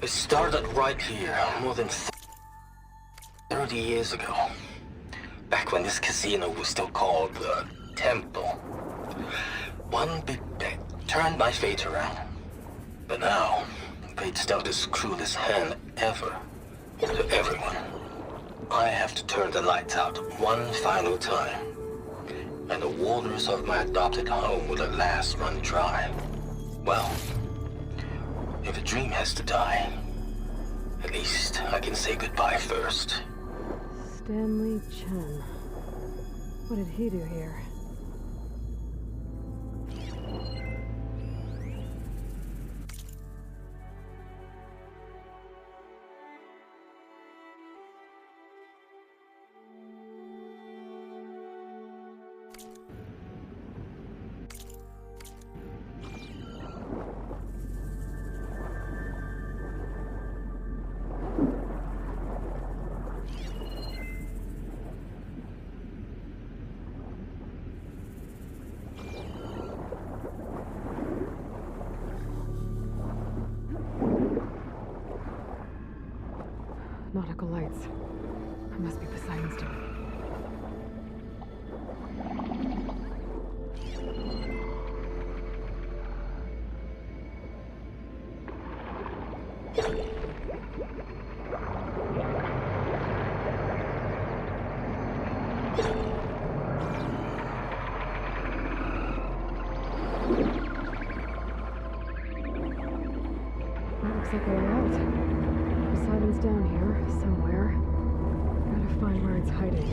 It started right here, more than 30 years ago. Back when this casino was still called the Temple. One big bet turned my fate around. But now, fate's dealt this cruelest hand ever to everyone. I have to turn the lights out one final time. And the waters of my adopted home will at last run dry. Well, if a dream has to die, at least I can say goodbye first. Stanley Chen. What did he do here? nautical lights. It must be Poseidon's doing. Looks like a way out. Poseidon's down here, somewhere. Gotta find where it's hiding.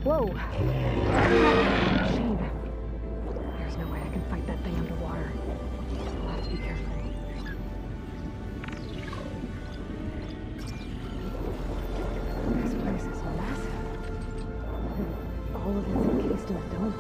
Whoa! Machine. There's no way I can fight that thing underwater. I'll have to be careful. This place is massive. All of it's encased in a dome.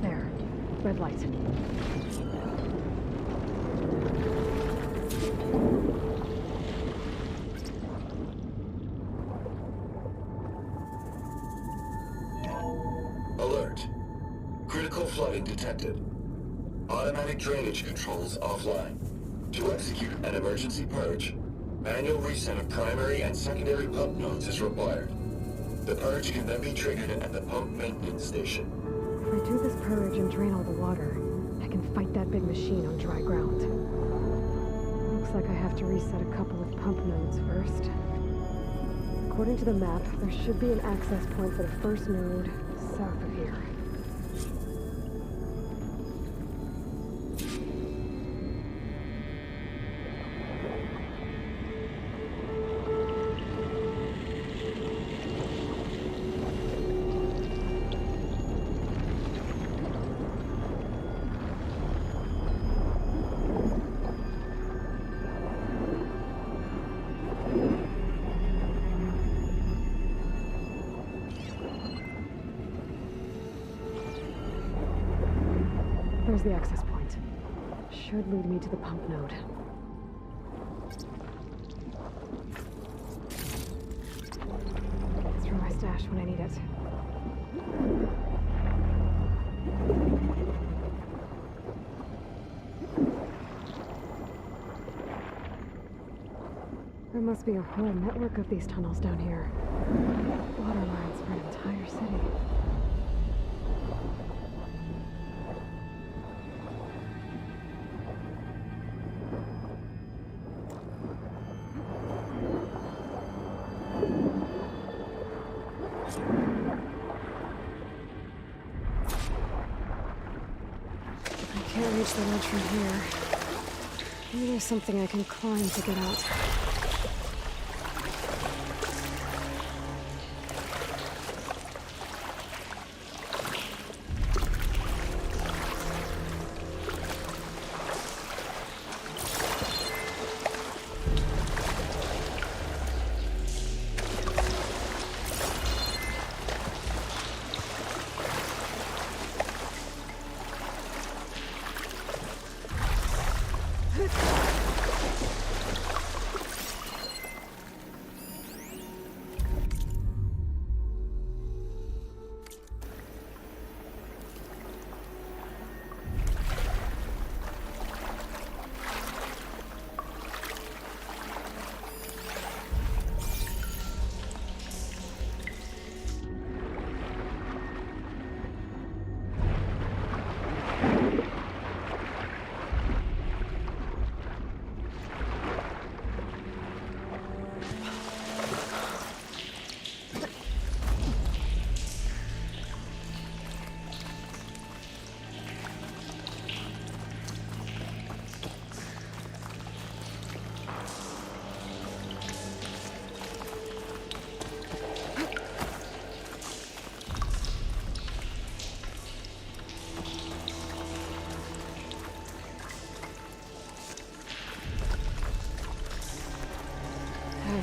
There. Red light. Alert. Critical flooding detected. Automatic drainage controls offline. To execute an emergency purge, manual reset of primary and secondary pump nodes is required. The purge can then be triggered at the pump maintenance station. If I do this purge and drain all the water, I can fight that big machine on dry ground. Looks like I have to reset a couple of pump nodes first. According to the map, there should be an access point for the first node south of here. There's the access point. Should lead me to the pump node. It's for my stash when I need it. There must be a whole network of these tunnels down here. Water lines for an entire city. I can't reach the ledge from here. Maybe there's something I can climb to get out.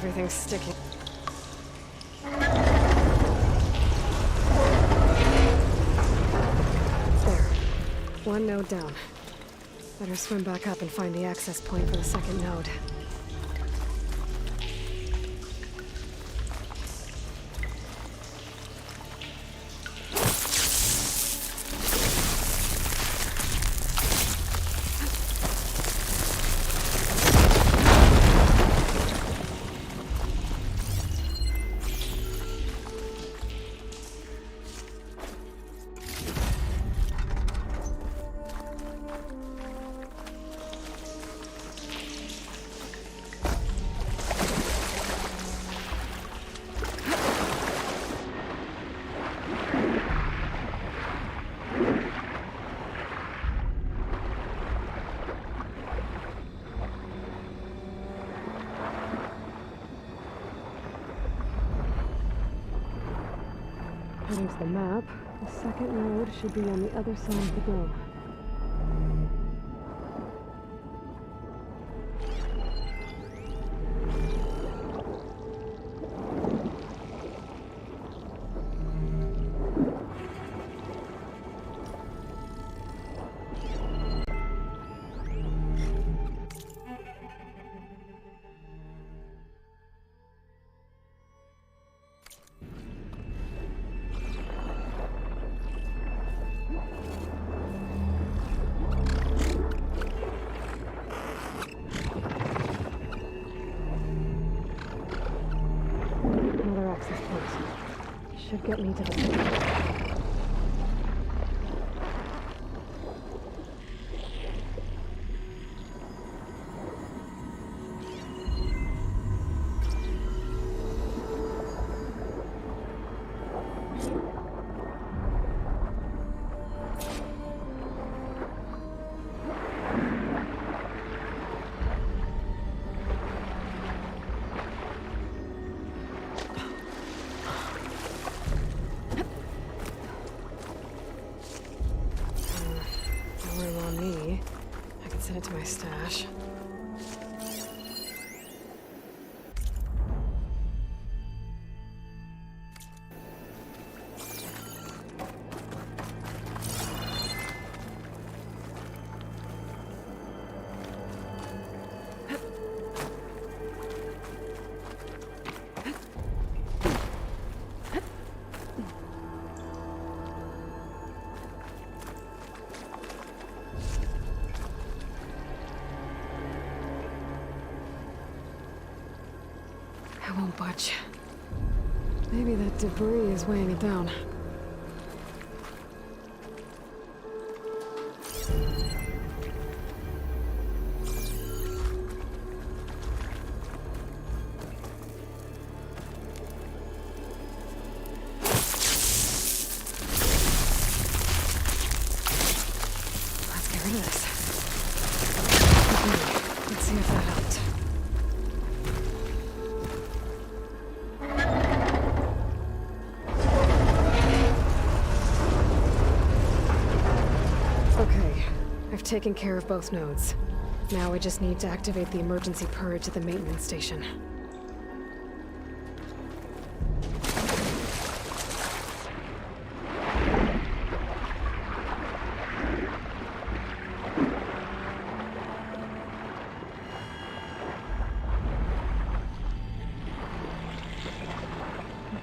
Everything's sticking. There. One node down. Better swim back up and find the access point for the second node. There's the map. The second node should be on the other side of the dome. Should get me to the center. Send it to my stash. I won't budge. Maybe that debris is weighing it down. Let's get rid of this. Okay, let's see if that helped. I've taken care of both nodes. Now I just need to activate the emergency purge at the maintenance station.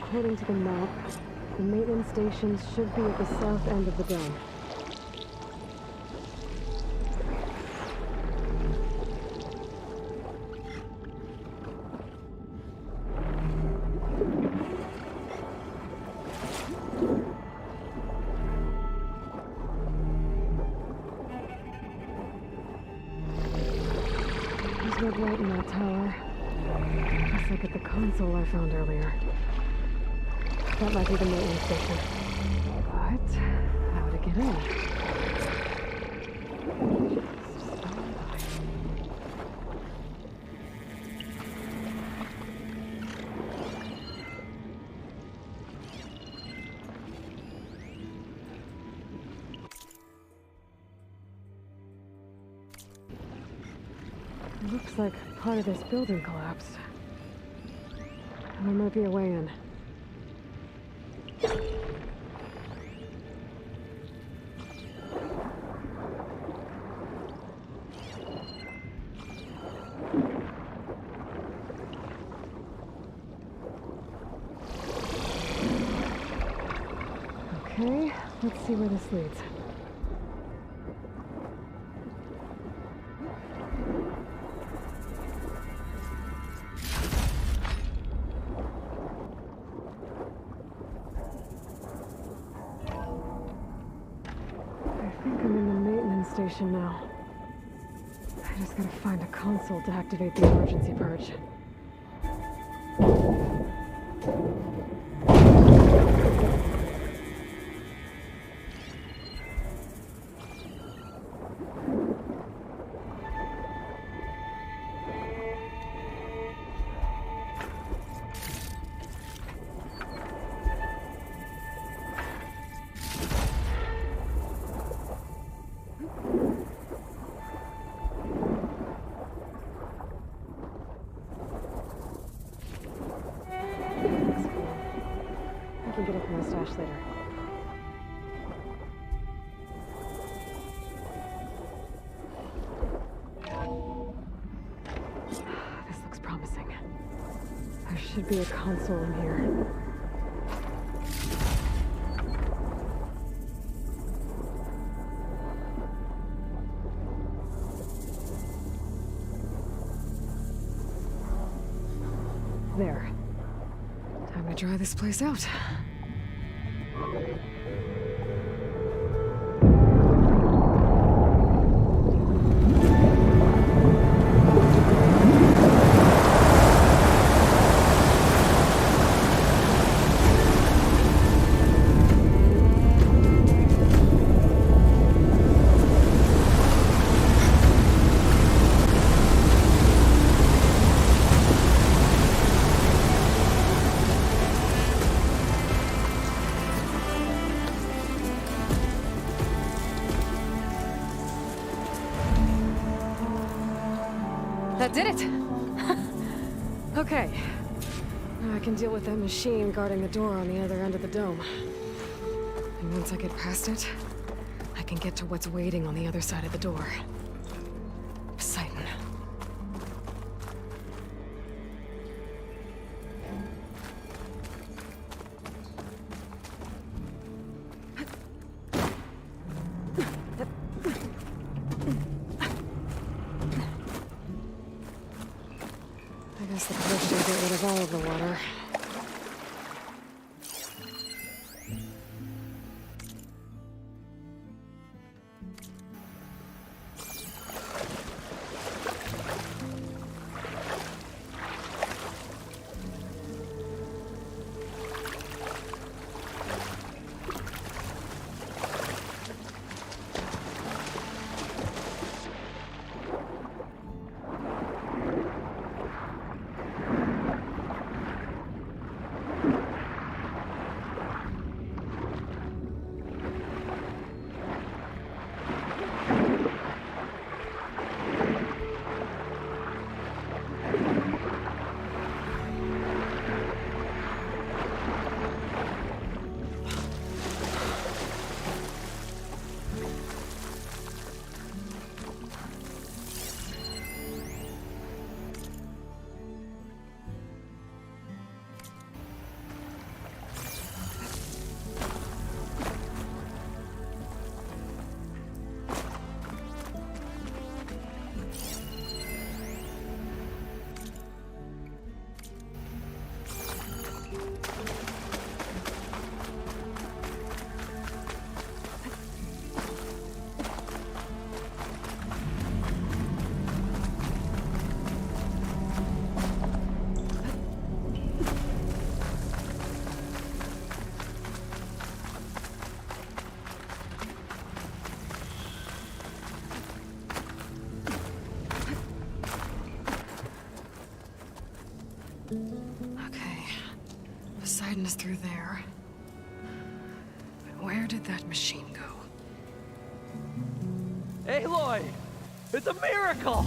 According to the map, the maintenance stations should be at the south end of the dome. There's red light in that tower. Just like at the console I found earlier. That might be the maintenance station. But how to get in? Looks like part of this building collapsed. There might be a way in. Okay, let's see where this leads. I think I'm in the maintenance station now. I just gotta find a console to activate the emergency purge. I can get it from my stash later. This looks promising. There should be a console in here. There. Time to try this place out. That did it! Okay. Now I can deal with that machine guarding the door on the other end of the dome. And once I get past it, I can get to what's waiting on the other side of the door. Poseidon. I guess the purge should get rid of all of the water. Okay. Poseidon is through there. But where did that machine go? Aloy! It's a miracle!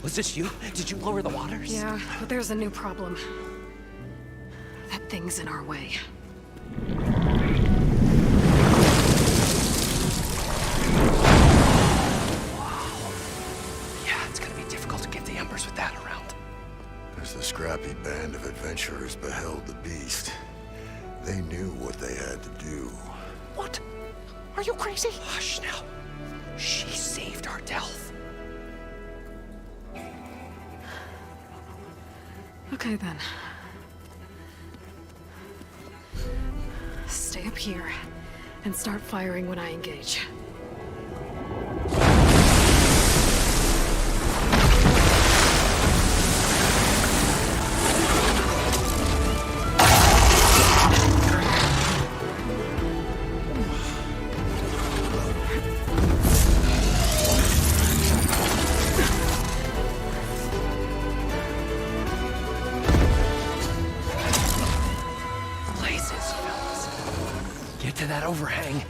Was this you? Did you lower the waters? Yeah, but there's a new problem. That thing's in our way. Yeah, it's gonna be difficult to get the embers with that around. As the scrappy band of adventurers beheld the beast, they knew what they had to do. What? Are you crazy? Hush now. She saved our Delph. Okay then. Stay up here and start firing when I engage. Blazes, fellas. Get to that overhang.